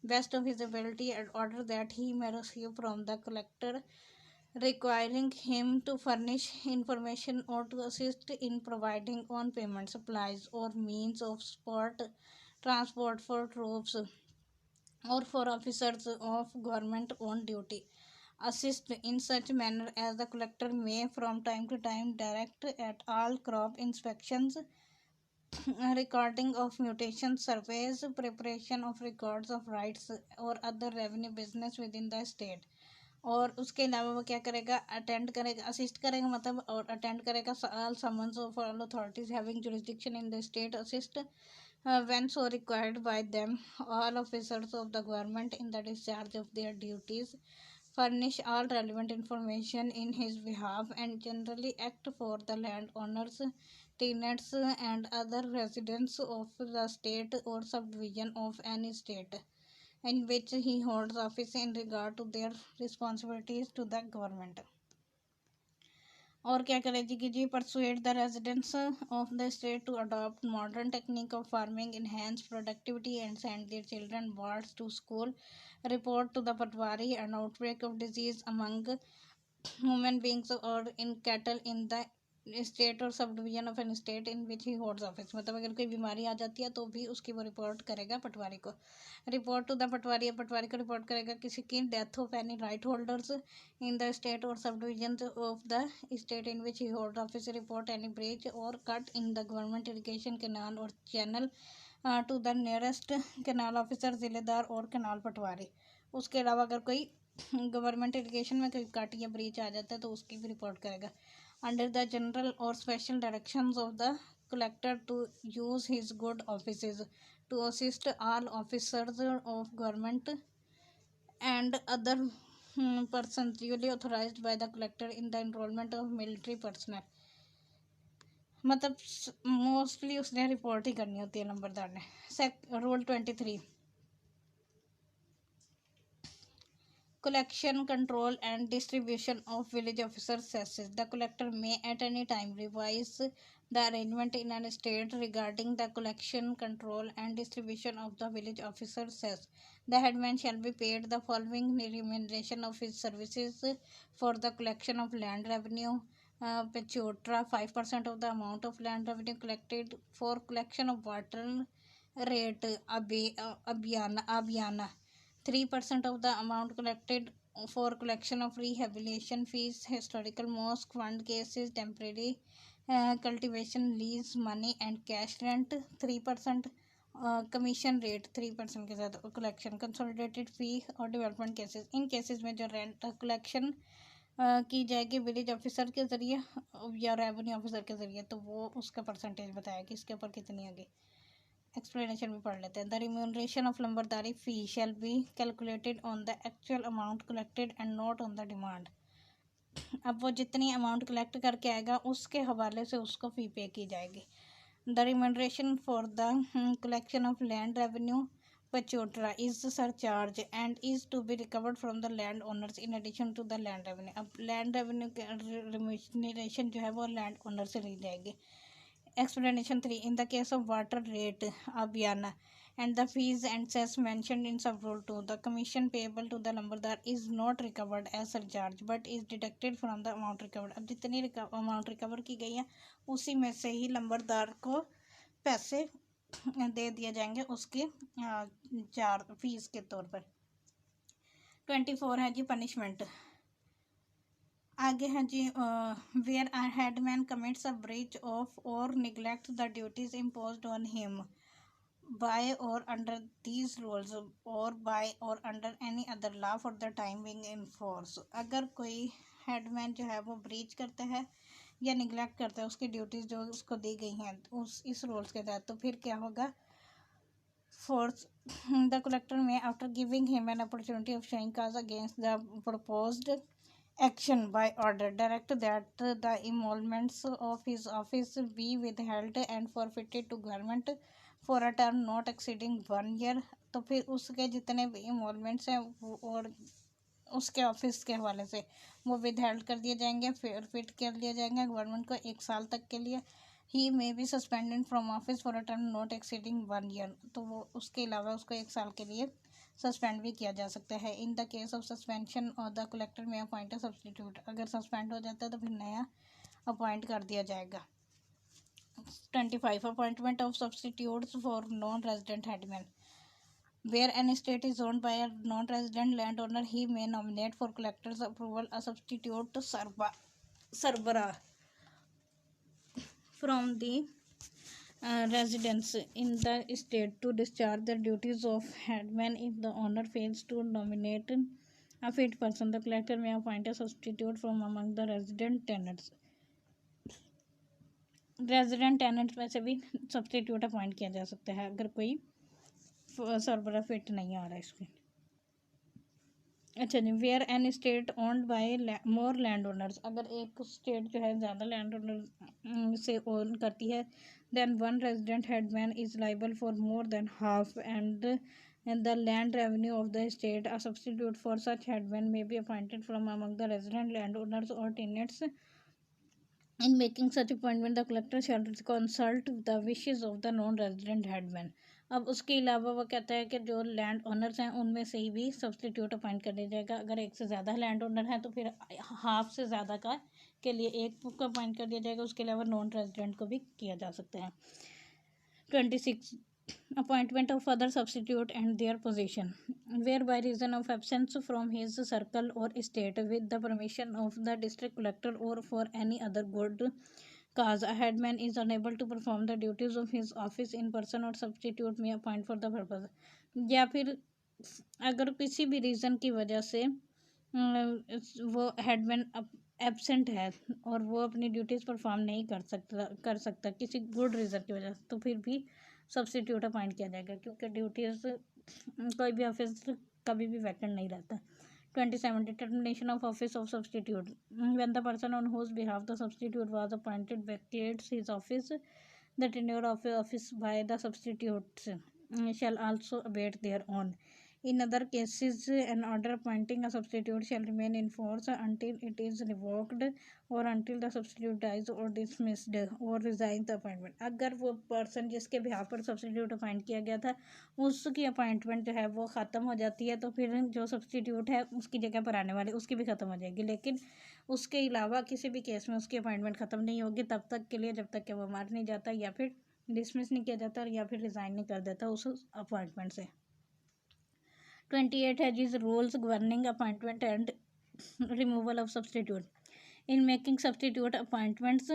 best of his ability order that he may receive from the collector requiring him to furnish information or to assist in providing on payment supplies or means of transport for troops or for officers of government on duty। assist in such manner as the collector may from time to time direct at all crop inspections, recording of mutation surveys, preparation of records of rights or other revenue business within the state। और उसके अलावा वो क्या करेगा, attend करेगा, assist करेगा मतलब और अटेंड करेगा all summons of all authorities having jurisdiction in the state, assist when so required by them all officers of the government in the discharge of their duties, furnish all relevant information in his behalf and generally act for the landowners, tenants and other residents of the state or subdivision of any state in which he holds office in regard to their responsibilities to the government। और क्या करेगी कि जी persuade the residents of the state to adopt modern technique of farming, enhance productivity and send their children birds to school, report to the patwari and outbreak of disease among human beings or in cattle in the state और सब division of an state in which he holds office. मतलब अगर कोई बीमारी आ जाती है तो भी उसकी वो रिपोर्ट करेगा पटवारी को। Report to the patwari, patwari को रिपोर्ट करेगा किसी की death of any right holders in the state और सब division of the state in which he hold office, report any breach or cut in the government irrigation canal or channel to the nearest canal officer, zilladar or canal पटवारी। उसके अलावा अगर कोई government irrigation में कोई cut या breach आ जाता है तो उसकी भी रिपोर्ट करेगा। अंडर द जनरल और special directions of the collector to use his good offices to assist all officers of government and other persons duly authorized by the collector in the enrollment of military personnel। मतलब mostly उसने report ही करनी होती है नंबरदार ने। Rule 23, collection, control and distribution of village officer cesses. The collector may at any time revise the arrangement in an state regarding the collection, control and distribution of the village officer cess. The headman shall be paid the following remuneration of his services for the collection of land revenue, Pechutra 5% of the amount of land revenue collected, for collection of water rate Abhyana 3% of the amount collected, for collection of rehabilitation fees, historical mosque fund cases, temporary cultivation lease money and cash rent 3%, commission rate 3% के साथ collection, consolidated फी और development cases. इन cases में जो rent collection की जाएगी village officer के ज़रिए या रेवेन्यू ऑफिसर के ज़रिए, तो वो उसका परसेंटेज बताया कि इसके ऊपर कितनी होगी। एक्सप्लेनेशन भी पढ़ लेते हैं। The remuneration of lambardari fee shall be calculated on the actual amount collected and not on the demand. अब वो जितनी अमाउंट कलेक्ट करके आएगा उसके हवाले से उसको फ़ी पे की जाएगी। The remuneration for the collection of land revenue pachotra is surcharge and is to be recovered from the land owners in addition to the land revenue. अब लैंड रेवेन्यू रिम्यूनरेशन जो है वो लैंड ओनर से ली जाएगी। Explanation 3. In the case of water rate Abhyana and the fees and cess mentioned in sub-rule 2, the commission payable to the लंबरदार is not recovered as surcharge but is deducted from the amount recovered। अब जितनी amount recover की गई है उसी में से ही लंबरदार को पैसे दे दिए जाएंगे उसकी चार फीस के तौर पर। 24 है जी पनिशमेंट। आगे हैं जी where a headman commits a breach of or neglect the duties imposed on him by or under these rules or by or under any other law for the time being in force. अगर कोई headman जो है वो breach करता है या neglect करता है उसकी ड्यूटीज़ जो उसको दी गई हैं उस इस रूल्स के तहत, तो फिर क्या होगा। फोर्स द कलेक्टर में after giving him an opportunity of showing cause against the proposed action by order direct that the emoluments of his office be withheld and forfeited to government for a term not exceeding 1 year। तो फिर उसके जितने भी emoluments हैं वो और उसके office के हवाले से वो विदहेल्ड कर दिए जाएंगे, फिट कर दिए जाएंगे गवर्नमेंट को 1 साल तक के लिए। He may be suspended from office for a term not exceeding 1 year. तो वो उसके अलावा उसको 1 साल के लिए सस्पेंड भी किया जा सकता है। In the case of suspension और द कलेक्टर में अपॉइंट अ सब्सटीट्यूट। अगर सस्पेंड हो जाता है तो फिर नया अपॉइंट कर दिया जाएगा। 25 appointment of substitutes for non resident headman. Where an state is owned by a non-resident landowner, he may nominate for collector's approval a substitute Sarbara from the residents in the state to discharge the duties of headman. If the owner fails to nominate a fit person, the collector may appoint a substitute from among the resident tenants। Resident tenant में से भी substitute appoint किया जा सकता है अगर कोई सरबरा fit नहीं आ रहा इसमें। अच्छा जी, where an state owned by more land owners. अगर एक स्टेट जो है ज़्यादा लैंड ओनर से ओन करती है then one resident headman is liable for more than half and the land revenue of the state. A substitute for such headman may be appointed from among the resident land owners और tenants In making such appointment, the collector shall consult the wishes of the non-resident headman. अब उसके अलावा वो कहता है कि जो land owners हैं उनमें से ही भी सब्सटीट्यूट अपॉइंट कर दिया जाएगा। अगर एक से ज़्यादा लैंड ओनर हैं तो फिर हाफ से ज़्यादा का के लिए एक को अपॉइंट कर दिया जाएगा। उसके अलावा नॉन रेजिडेंट को भी किया जा सकता है। 26. Appointment of other substitute and their position, where by reason of absence from his circle or state, with the permission of the district collector or for any other good cause, a headman is unable to perform the duties of his office in person, or substitute may appoint for the purpose. या फिर अगर किसी भी reason की वजह से वो headman absent है और वो अपनी ड्यूटीज़ परफॉर्म नहीं कर सकता किसी गुड रीज़न की वजह से, तो फिर भी सब्सटीट्यूट अपॉइंट किया जाएगा, क्योंकि ड्यूटीज़ कोई भी ऑफिस कभी भी वैकेंट नहीं रहता। 27. Determination of office of substitute, when the person on whose behalf the substitute was appointed vacates his office, the tenure of office by the substitutes shall also abate thereon. In other cases, an order appointing a substitute shall remain in force until it is revoked or until the substitute dies or dismissed or resigns the appointment. अगर वो person जिसके behalf पर substitute appoint किया गया था उसकी appointment जो है वो ख़त्म हो जाती है, तो फिर जो सब्सटीट्यूट है उसकी जगह पर आने वाली उसकी भी ख़त्म हो जाएगी। लेकिन उसके अलावा किसी भी केस में उसकी अपॉइंटमेंट ख़त्म नहीं होगी तब तक के लिए, जब तक कि वो मार नहीं जाता या फिर डिसमिस नहीं किया जाता या फिर रिज़ाइन नहीं कर देता उस अपॉइंटमेंट से। 28 है जिस rules governing appointment and removal of substitute. In making substitute appointments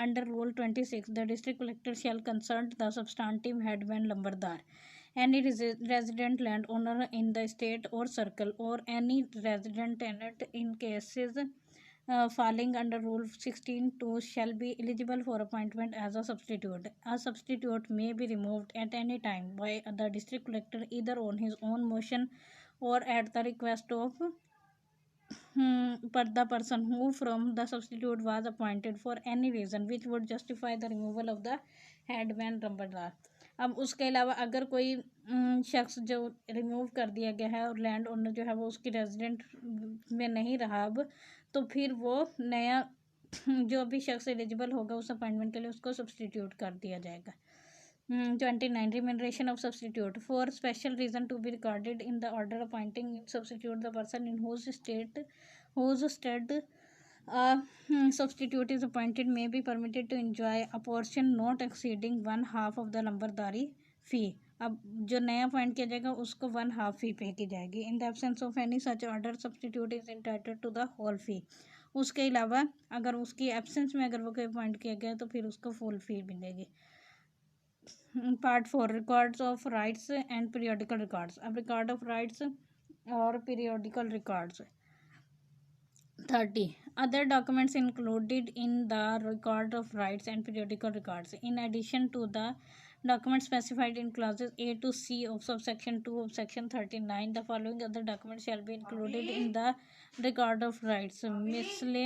under Rule 26, the district collector shall consult the substantive headman Lambardar, any resident landowner in the state or circle, or any resident tenant in cases falling under Rule 16(2) shall be eligible for appointment as a substitute. A substitute may be removed at any time by the district collector either on his own motion or at the request of but the person who from the substitute was appointed for any reason which would justify the removal of the headman Lambardar. अब उसके अलावा अगर कोई शख्स जो remove कर दिया गया है और लैंड ओनर जो है वो उसकी रेजिडेंट में नहीं रहा अब, तो फिर वो नया जो भी शख्स एलिजिबल होगा उस अपॉइंटमेंट के लिए उसको सब्सटीट्यूट कर दिया जाएगा। 29. Remuneration of substitute. For special reason to be recorded in the order appointing substitute, the person in whose stead substitute is appointed may be permitted to enjoy a portion not exceeding 1/2 of the लंबरदारी fee. अब जो नया appoint किया जाएगा उसको 1/2 फी pay की जाएगी। In the absence of any such order substitute is entitled to the whole fee. उसके अलावा अगर उसकी एब्सेंस में अगर वो कोई अपॉइंट किया गया तो फिर उसको फुल फी मिलेगी। Part 4, records of rights and periodical records. A record of rights or periodical records. 30. Other documents included in the record of rights and periodical records. In addition to the documents specified in clauses A to C of subsection 2 of section 39, the following other documents shall be included in the record of rights. Misle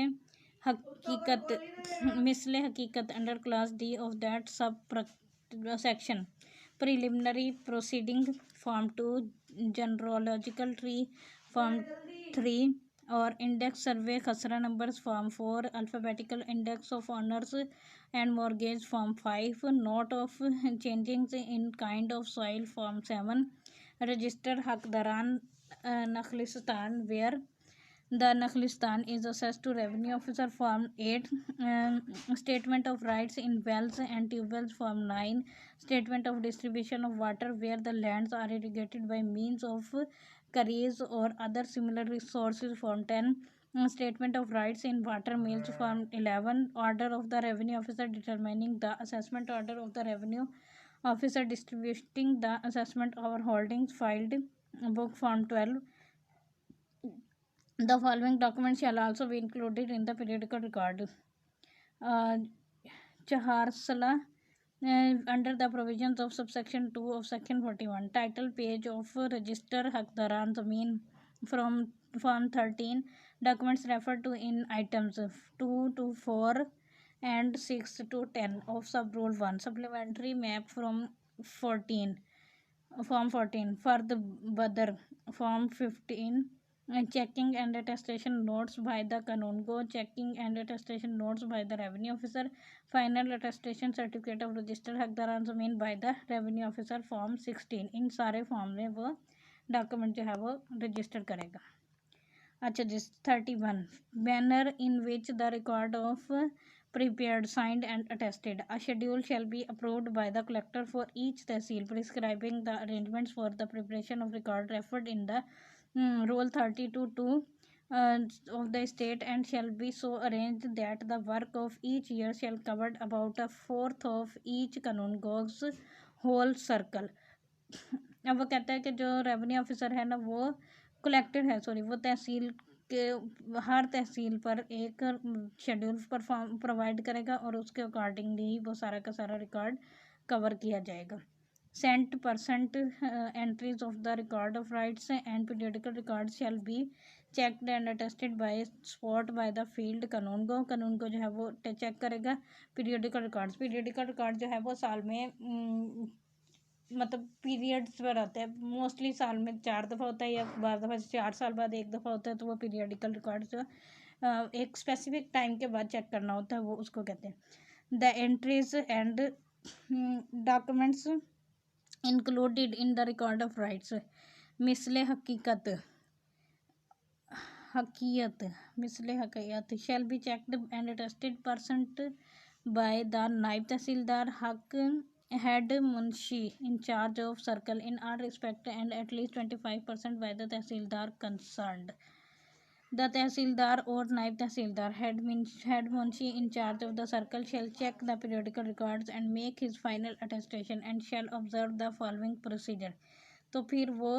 hakikat under clause D of that section. Preliminary proceeding form 2, genealogical tree form 3, or index survey khasra numbers form 4, alphabetical index of owners and mortgage form 5, note of changings in kind of soil form 7, register hakdaran Nakhlistan where the Nakhlistan is assessed to revenue officer form 8, statement of rights in wells and tubewells form 9, statement of distribution of water where the lands are irrigated by means of curries or other similar resources form 10, statement of rights in water mills form 11, order of the revenue officer determining the assessment, order of the revenue officer distributing the assessment over holdings filed book form 12. The following documents shall also be included in the periodical record. Chaharsala under the provisions of subsection 2 of section 41. Title page of register Hakdaran Zameen from form 13. Documents referred to in items 2 to 4 and 6 to 10 of sub rule 1. Supplementary map from 14. Form 14. For the Badr form 15. checking and attestation notes by the Kanungo, checking and attestation notes by the revenue officer, final attestation certificate of registered हकदारान ज़मीन by the revenue officer form 16। इन सारे form में वो document जो है वो register करेगा। अच्छा जी 31 banner in which the record of prepared, signed and attested. A schedule shall be approved by the collector for each tehsil prescribing the arrangements for the preparation of record referred in the Rule 32(2) of the state and shall be so arranged that the work of each year shall cover about a fourth of each Kanungo's whole circle. अब वो कहता है कि जो revenue officer है ना वो collected है वो तहसील के हर तहसील पर एक शेड्यूल प्रोवाइड करेगा और उसके अकॉर्डिंगली वो सारा का सारा रिकॉर्ड कवर किया जाएगा। Cent percent entries of the record of rights and periodical record shall be checked and attested bye spot by the field कानून को जो है वो चेक करेगा। पीरियडिकल रिकॉर्ड जो है वो साल में मतलब पीरियड्स पर आते हैं। मोस्टली साल में 4 दफ़ा होता है या 12 दफ़ा 4 साल बाद 1 दफ़ा होता है। तो वो पीरियडिकल रिकॉर्ड जो एक स्पेसिफिक टाइम के बाद चेक करना होता है वो उसको कहते हैं। The entries and documents included in the record of rights मिसले हकीकत shall be checked and attested percent by the नायब तहसीलदार हक head munshi in charge of circle in all respect and at least 25% by the tehsildar concerned. The tehsildar or naib tehsildar head munshi in charge of the circle shall check the periodical records and make his final attestation and shall observe the following procedure. तो फिर वो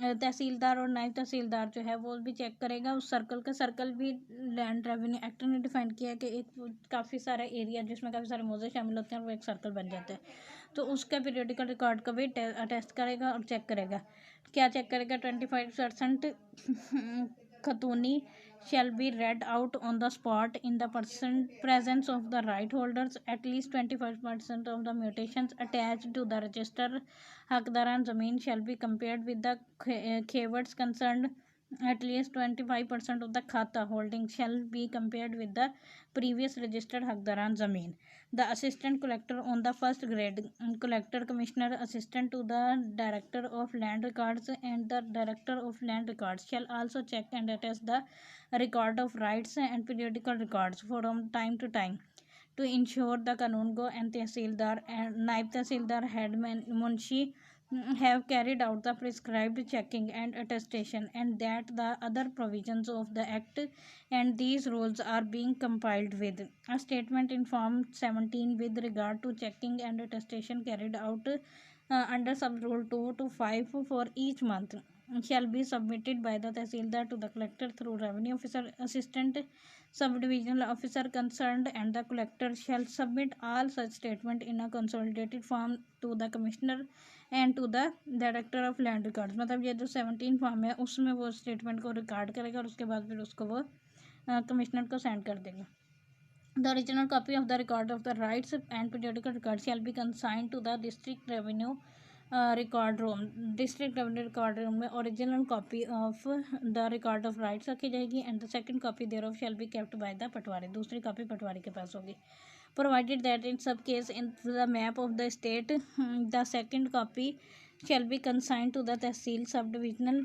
तहसीलदार और नायब तहसीलदार जो है वो भी check करेगा उस सर्कल का। सर्कल भी लैंड रेवेन्यू एक्ट ने डिफाइन किया है कि एक काफ़ी सारा एरिया जिसमें काफ़ी सारे मौजे शामिल होते हैं वो एक सर्कल बन जाता है। तो उसका पीरियडिकल रिकॉर्ड का भी अटेस्ट करेगा और चेक करेगा। क्या चेक करेगा? 25% खतूनी shall be read out on the spot in the presence of the right holders. At least 25% of the mutations attached to the register hakdaran zameen shall be compared with the keywords concerned. At least 25% of the khata holding shall be compared with the previous registered hakdaran zameen. The assistant collector on the first grade, collector, commissioner, assistant to the director of land records and the director of land records shall also check and attest the record of rights and periodical records from time to time to ensure the Kanungo and Tehsildar and Naib Tehsildar head Munshi have carried out the prescribed checking and attestation and that the other provisions of the act and these rules are being complied with. A statement in form 17 with regard to checking and attestation carried out under sub rule 2 to 5 for each month shall be submitted by the Tehsildar to the collector through revenue officer, assistant subdivisional officer concerned, and the collector shall submit all such statement in a consolidated form to the commissioner and to the director of land records. मतलब ये जो 17 form है उसमें वो statement को record करेगा और उसके बाद फिर उसको वो कमिश्नर को सेंड कर देगा। The original copy of the record of the rights and periodical record shall be consign to the district revenue record room. District revenue record room में original copy of the record of rights रखी जाएगी and the second copy thereof shall be kept by the patwari. दूसरी copy पटवारी के पास होगी। Provided that in some case in the map of the state the second copy shall be consigned to the tehsil subdivisional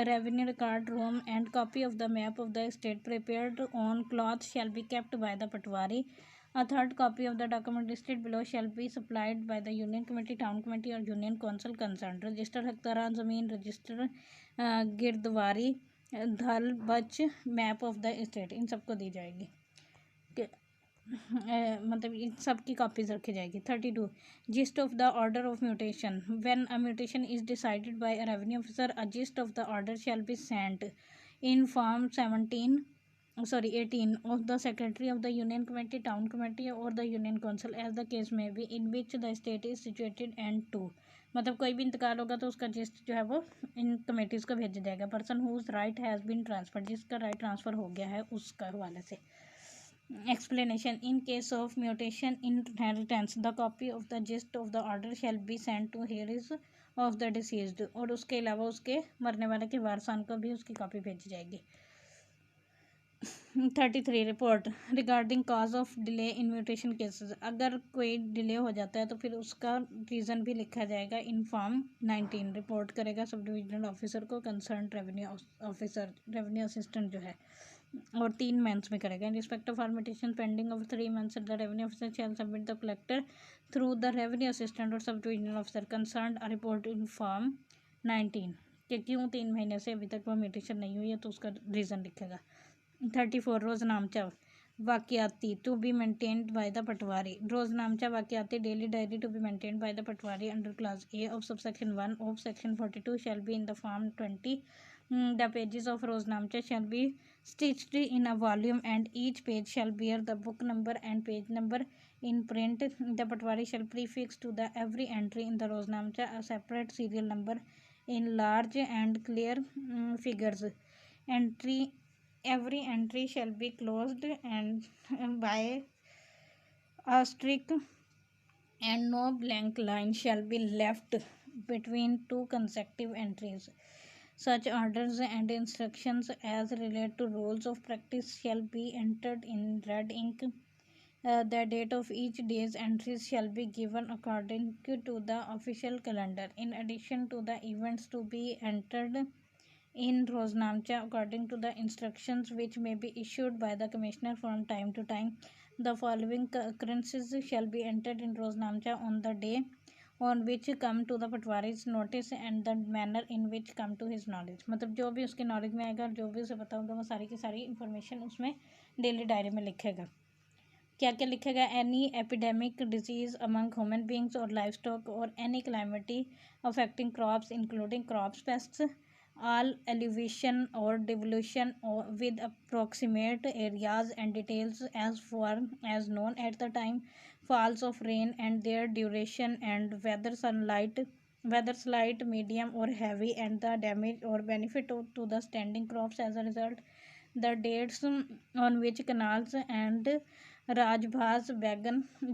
revenue record room and copy of the map of the state prepared on cloth shall be kept by the patwari. A third copy of the document listed below shall be supplied by the union committee, town committee or union council concerned. Register hakdaran zameen, register girdwari, dhal bach, map of the state इन सबको दी जाएगी। मतलब इन सब की copies रखी जाएगी। 32 gist of the order of mutation when a mutation is decided by a revenue officer a gist of the order shall be sent in form 18 of the secretary of the union committee, town committee or the union council as the case may be in which the state is situated and 2 मतलब कोई भी इंतकाल होगा तो उसका gist जो है वो इन कमेटीज़ को भेजा जाएगा। Person whose right has been transfer जिसका राइट ट्रांसफ़र हो गया है उसका हवाले से। Explanation: in case of mutation inheritance the copy of the gist of the order shall be sent to here is of the deceased, और उसके अलावा उसके मरने वाले के वारसान को भी उसकी कॉपी भेजी जाएगी। 33 report regarding cause of delay in mutation cases. अगर कोई डिले हो जाता है तो फिर उसका रीज़न भी लिखा जाएगा इन फॉर्म 19। रिपोर्ट करेगा सब डिविजनल ऑफिसर को concern revenue officer, revenue assistant जो है, और 3 मंथ्स में करेगा। In respect of formation pending of 3 months the revenue officer shall submit the collector through the revenue assistant or sub divisional officer concern a report in form 19 कि क्यों 3 महीने से अभी तक वो म्यूटेशन नहीं हुई है, तो उसका रीज़न लिखेगा। 34 roznamcha waqiati to be maintained by the patwari. Roznamcha waqiati daily diary to be maintained by the patwari under clause A of subsection 1 of section 42 shall be in the form 20। The pages of Roznamcha shall be stitched in a volume and each page shall bear the book number and page number in print. The Patwari shall prefix to the every entry in the Roznamcha a separate serial number in large and clear figures. Every entry shall be closed and by asterisk, and no blank line shall be left between two consecutive entries. Such orders and instructions as relate to rules of practice shall be entered in red ink. The date of each day's entries shall be given according to the official calendar. In addition to the events to be entered in Roznamcha according to the instructions which may be issued by the Commissioner from time to time, the following occurrences shall be entered in Roznamcha on the day on which come to the पटवारी's notice and the manner in which come to his knowledge। मतलब जो भी उसके knowledge में आएगा, जो भी उसे पता होगा, वो सारी की सारी इन्फॉर्मेशन उसमें डेली डायरी में लिखेगा। क्या क्या लिखेगा? Any epidemic disease among human beings or livestock or any calamity affecting crops including crops pests, all elevation or devolution with approximate areas and details as far as known at the time, falls of rain and their duration, and whether slight, medium or heavy, and the damage or benefit to the standing crops as a result, the dates on which canals and rajbhas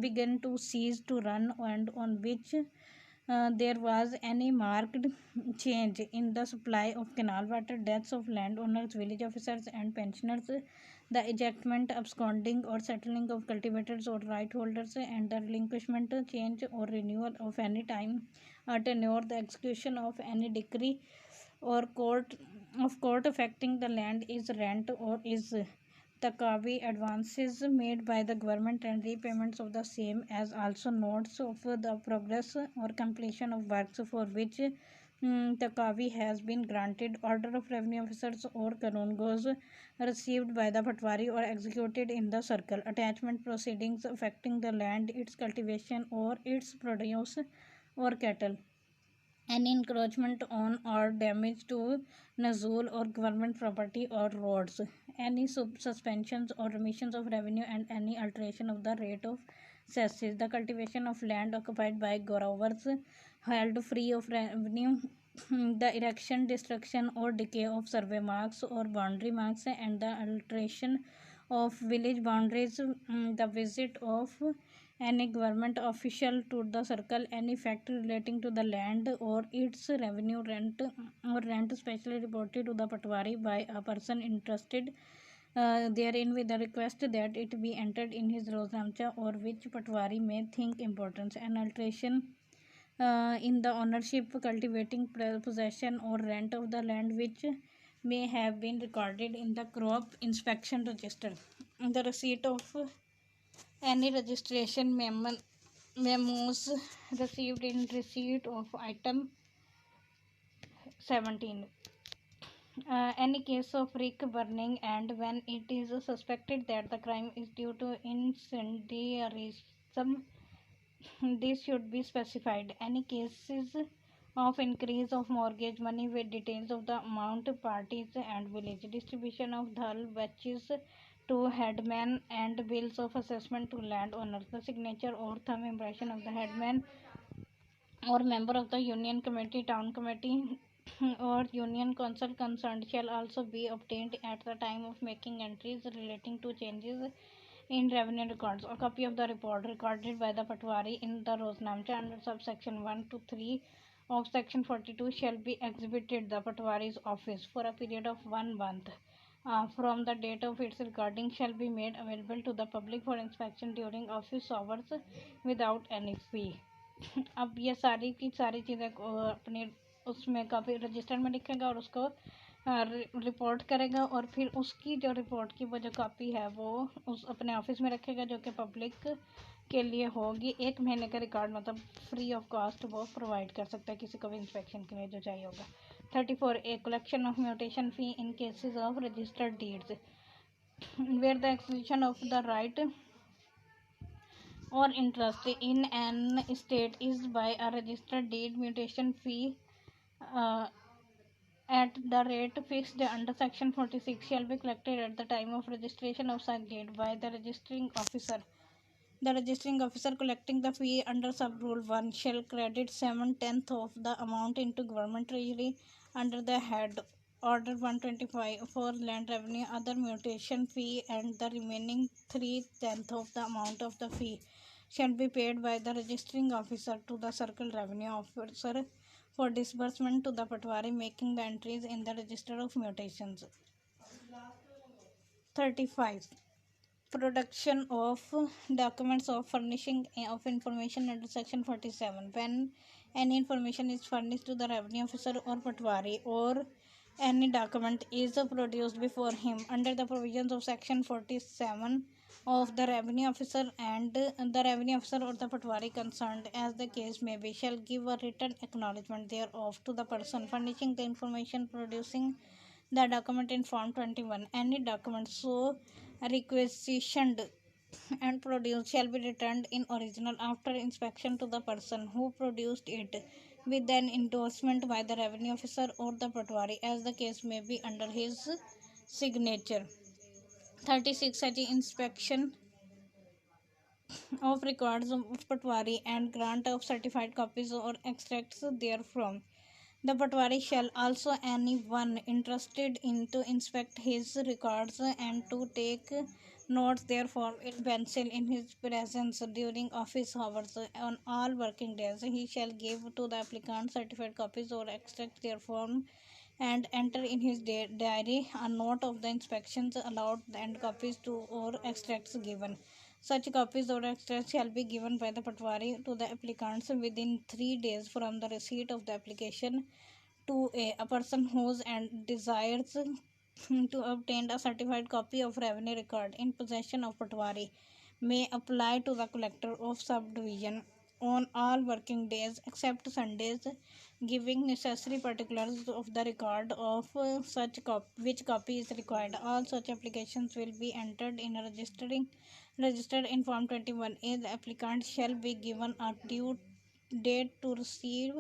began to cease to run, and on which there was any marked change in the supply of canal water, deaths of landowners, village officers and pensioners, the ejectment, absconding or settling of cultivators or right holders, and the relinquishment, change or renewal of any time tenure, the execution of any decree or court affecting the land is rent or is Takavi, advances made by the government and repayments of the same, as also notes of the progress or completion of works for which Takavi has been granted, order of revenue officers or Kanungos received by the Patwari or executed in the circle, attachment proceedings affecting the land, its cultivation or its produce or cattle, any encroachment on or damage to Nazul or government property or roads, any suspensions or remissions of revenue, and any alteration of the rate of cesses, the cultivation of land occupied by growers held free of revenue, the erection, destruction, or decay of survey marks or boundary marks, and the alteration of village boundaries, the visit of any government official to the circle, any fact relating to the land or its revenue, rent or rent specially reported to the Patwari by a person interested therein with the request that it be entered in his Roznamcha, or which Patwari may think important, an alteration in the ownership, cultivating, possession or rent of the land which may have been recorded in the crop inspection register, the receipt of any registration memos received in receipt of item 17. Any case of rick burning, and when it is suspected that the crime is due to incendiarism, this should be specified. Any cases of increase of mortgage money with details of the amount, parties and village, distribution of dhal batches to headman and bills of assessment to landowners, the signature or thumb impression of the headman or member of the union committee, town committee or union council concerned shall also be obtained at the time of making entries relating to changes in revenue records. A copy of the report recorded by the Patwari in the Roznamcha under subsection 1 to 3 of Section 42 shall be exhibited the Patwari's office for a period of 1 month from the date of its recording shall be made available to the public for inspection during office hours without any fee. अब ये सारी की सारी चीज़ें अपने उसमें काफ़ी register में लिखेगा और उसको रिपोर्ट करेगा और फिर उसकी जो रिपोर्ट की वो जो कॉपी है वो उस अपने ऑफिस में रखेगा जो कि पब्लिक के लिए होगी। 1 महीने का रिकॉर्ड मतलब फ्री ऑफ कॉस्ट वो प्रोवाइड कर सकता है किसी को भी इंस्पेक्शन के लिए जो चाहिए होगा। 34 A collection of mutation fee in cases of registered deeds where the exclusion of the right or interest in an estate is by a registered deed. Mutation fee at the rate fixed under section 46 shall be collected at the time of registration of such deed by the registering officer. The registering officer collecting the fee under sub rule 1 shall credit 7/10 of the amount into government treasury under the head order 125 for land revenue other mutation fee, and the remaining 3/10 of the amount of the fee shall be paid by the registering officer to the circle revenue officer for disbursement to the Patwari making the entries in the register of mutations. 35 production of documents of furnishing of information under section 47. When any information is furnished to the revenue officer or Patwari or any document is produced before him under the provisions of section 47 of the revenue officer, and the revenue officer or the Patwari concerned as the case may be shall give a written acknowledgement thereof to the person furnishing the information producing the document in form 21. Any document so requisitioned and produced shall be returned in original after inspection to the person who produced it with an endorsement by the revenue officer or the Patwari as the case may be under his signature. 36 such inspection of records of Patwari and grant of certified copies or extracts therefrom. The Patwari shall also anyone interested in to inspect his records and to take notes therefrom in pencil in his presence during office hours on all working days. He shall give to the applicant certified copies or extracts therefrom and enter in his diary a note of the inspections allowed and copies to or extracts given. Such copies or extracts shall be given by the Patwari to the applicants within 3 days from the receipt of the application. To a person whose and desires to obtain a certified copy of revenue record in possession of Patwari may apply to the collector of subdivision on all working days except Sundays, giving necessary particulars of the record of such which copy is required. All such applications will be entered in a registered in form 21A. The applicant shall be given a due date to receive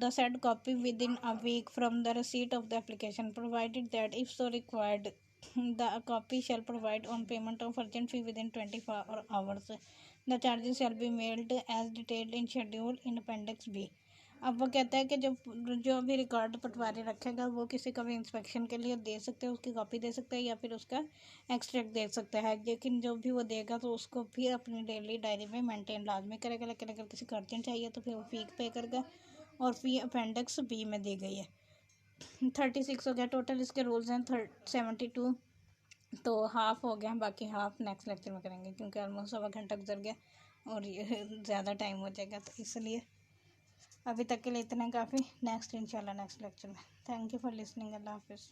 the said copy within a week from the receipt of the application, provided that if so required the copy shall provide on payment of urgent fee within 24 hours. The charges shall be mailed as detailed in schedule in appendix B. अब वो कहता है कि जो भी record पटवारी रखेगा वो किसी का भी इंस्पेक्शन के लिए दे सकते हैं, उसकी कॉपी दे सकता है या फिर उसका एक्सट्रैक्ट दे सकता है, लेकिन जो भी वो देगा तो उसको फिर अपनी डेली डायरी में मेंटेन लाजमी करेगा। लेकिन अगर किसी को अर्जेंट चाहिए तो फिर वो फी पे करेगा और फी अपेंडिक्स बी में दी गई है। 36 हो गया। टोटल इसके रूल्स हैं 72, तो हाफ हो गया, बाकी हाफ नेक्स्ट लेक्चर में करेंगे क्योंकि ऑलमोस्ट 1.25 घंटा गुजर गया और ये ज़्यादा टाइम हो जाएगा, तो इसलिए अभी तक के लिए इतना काफ़ी। नेक्स्ट इंशाल्लाह नेक्स्ट लेक्चर में। Thank you for listening. Allah हाफिज़।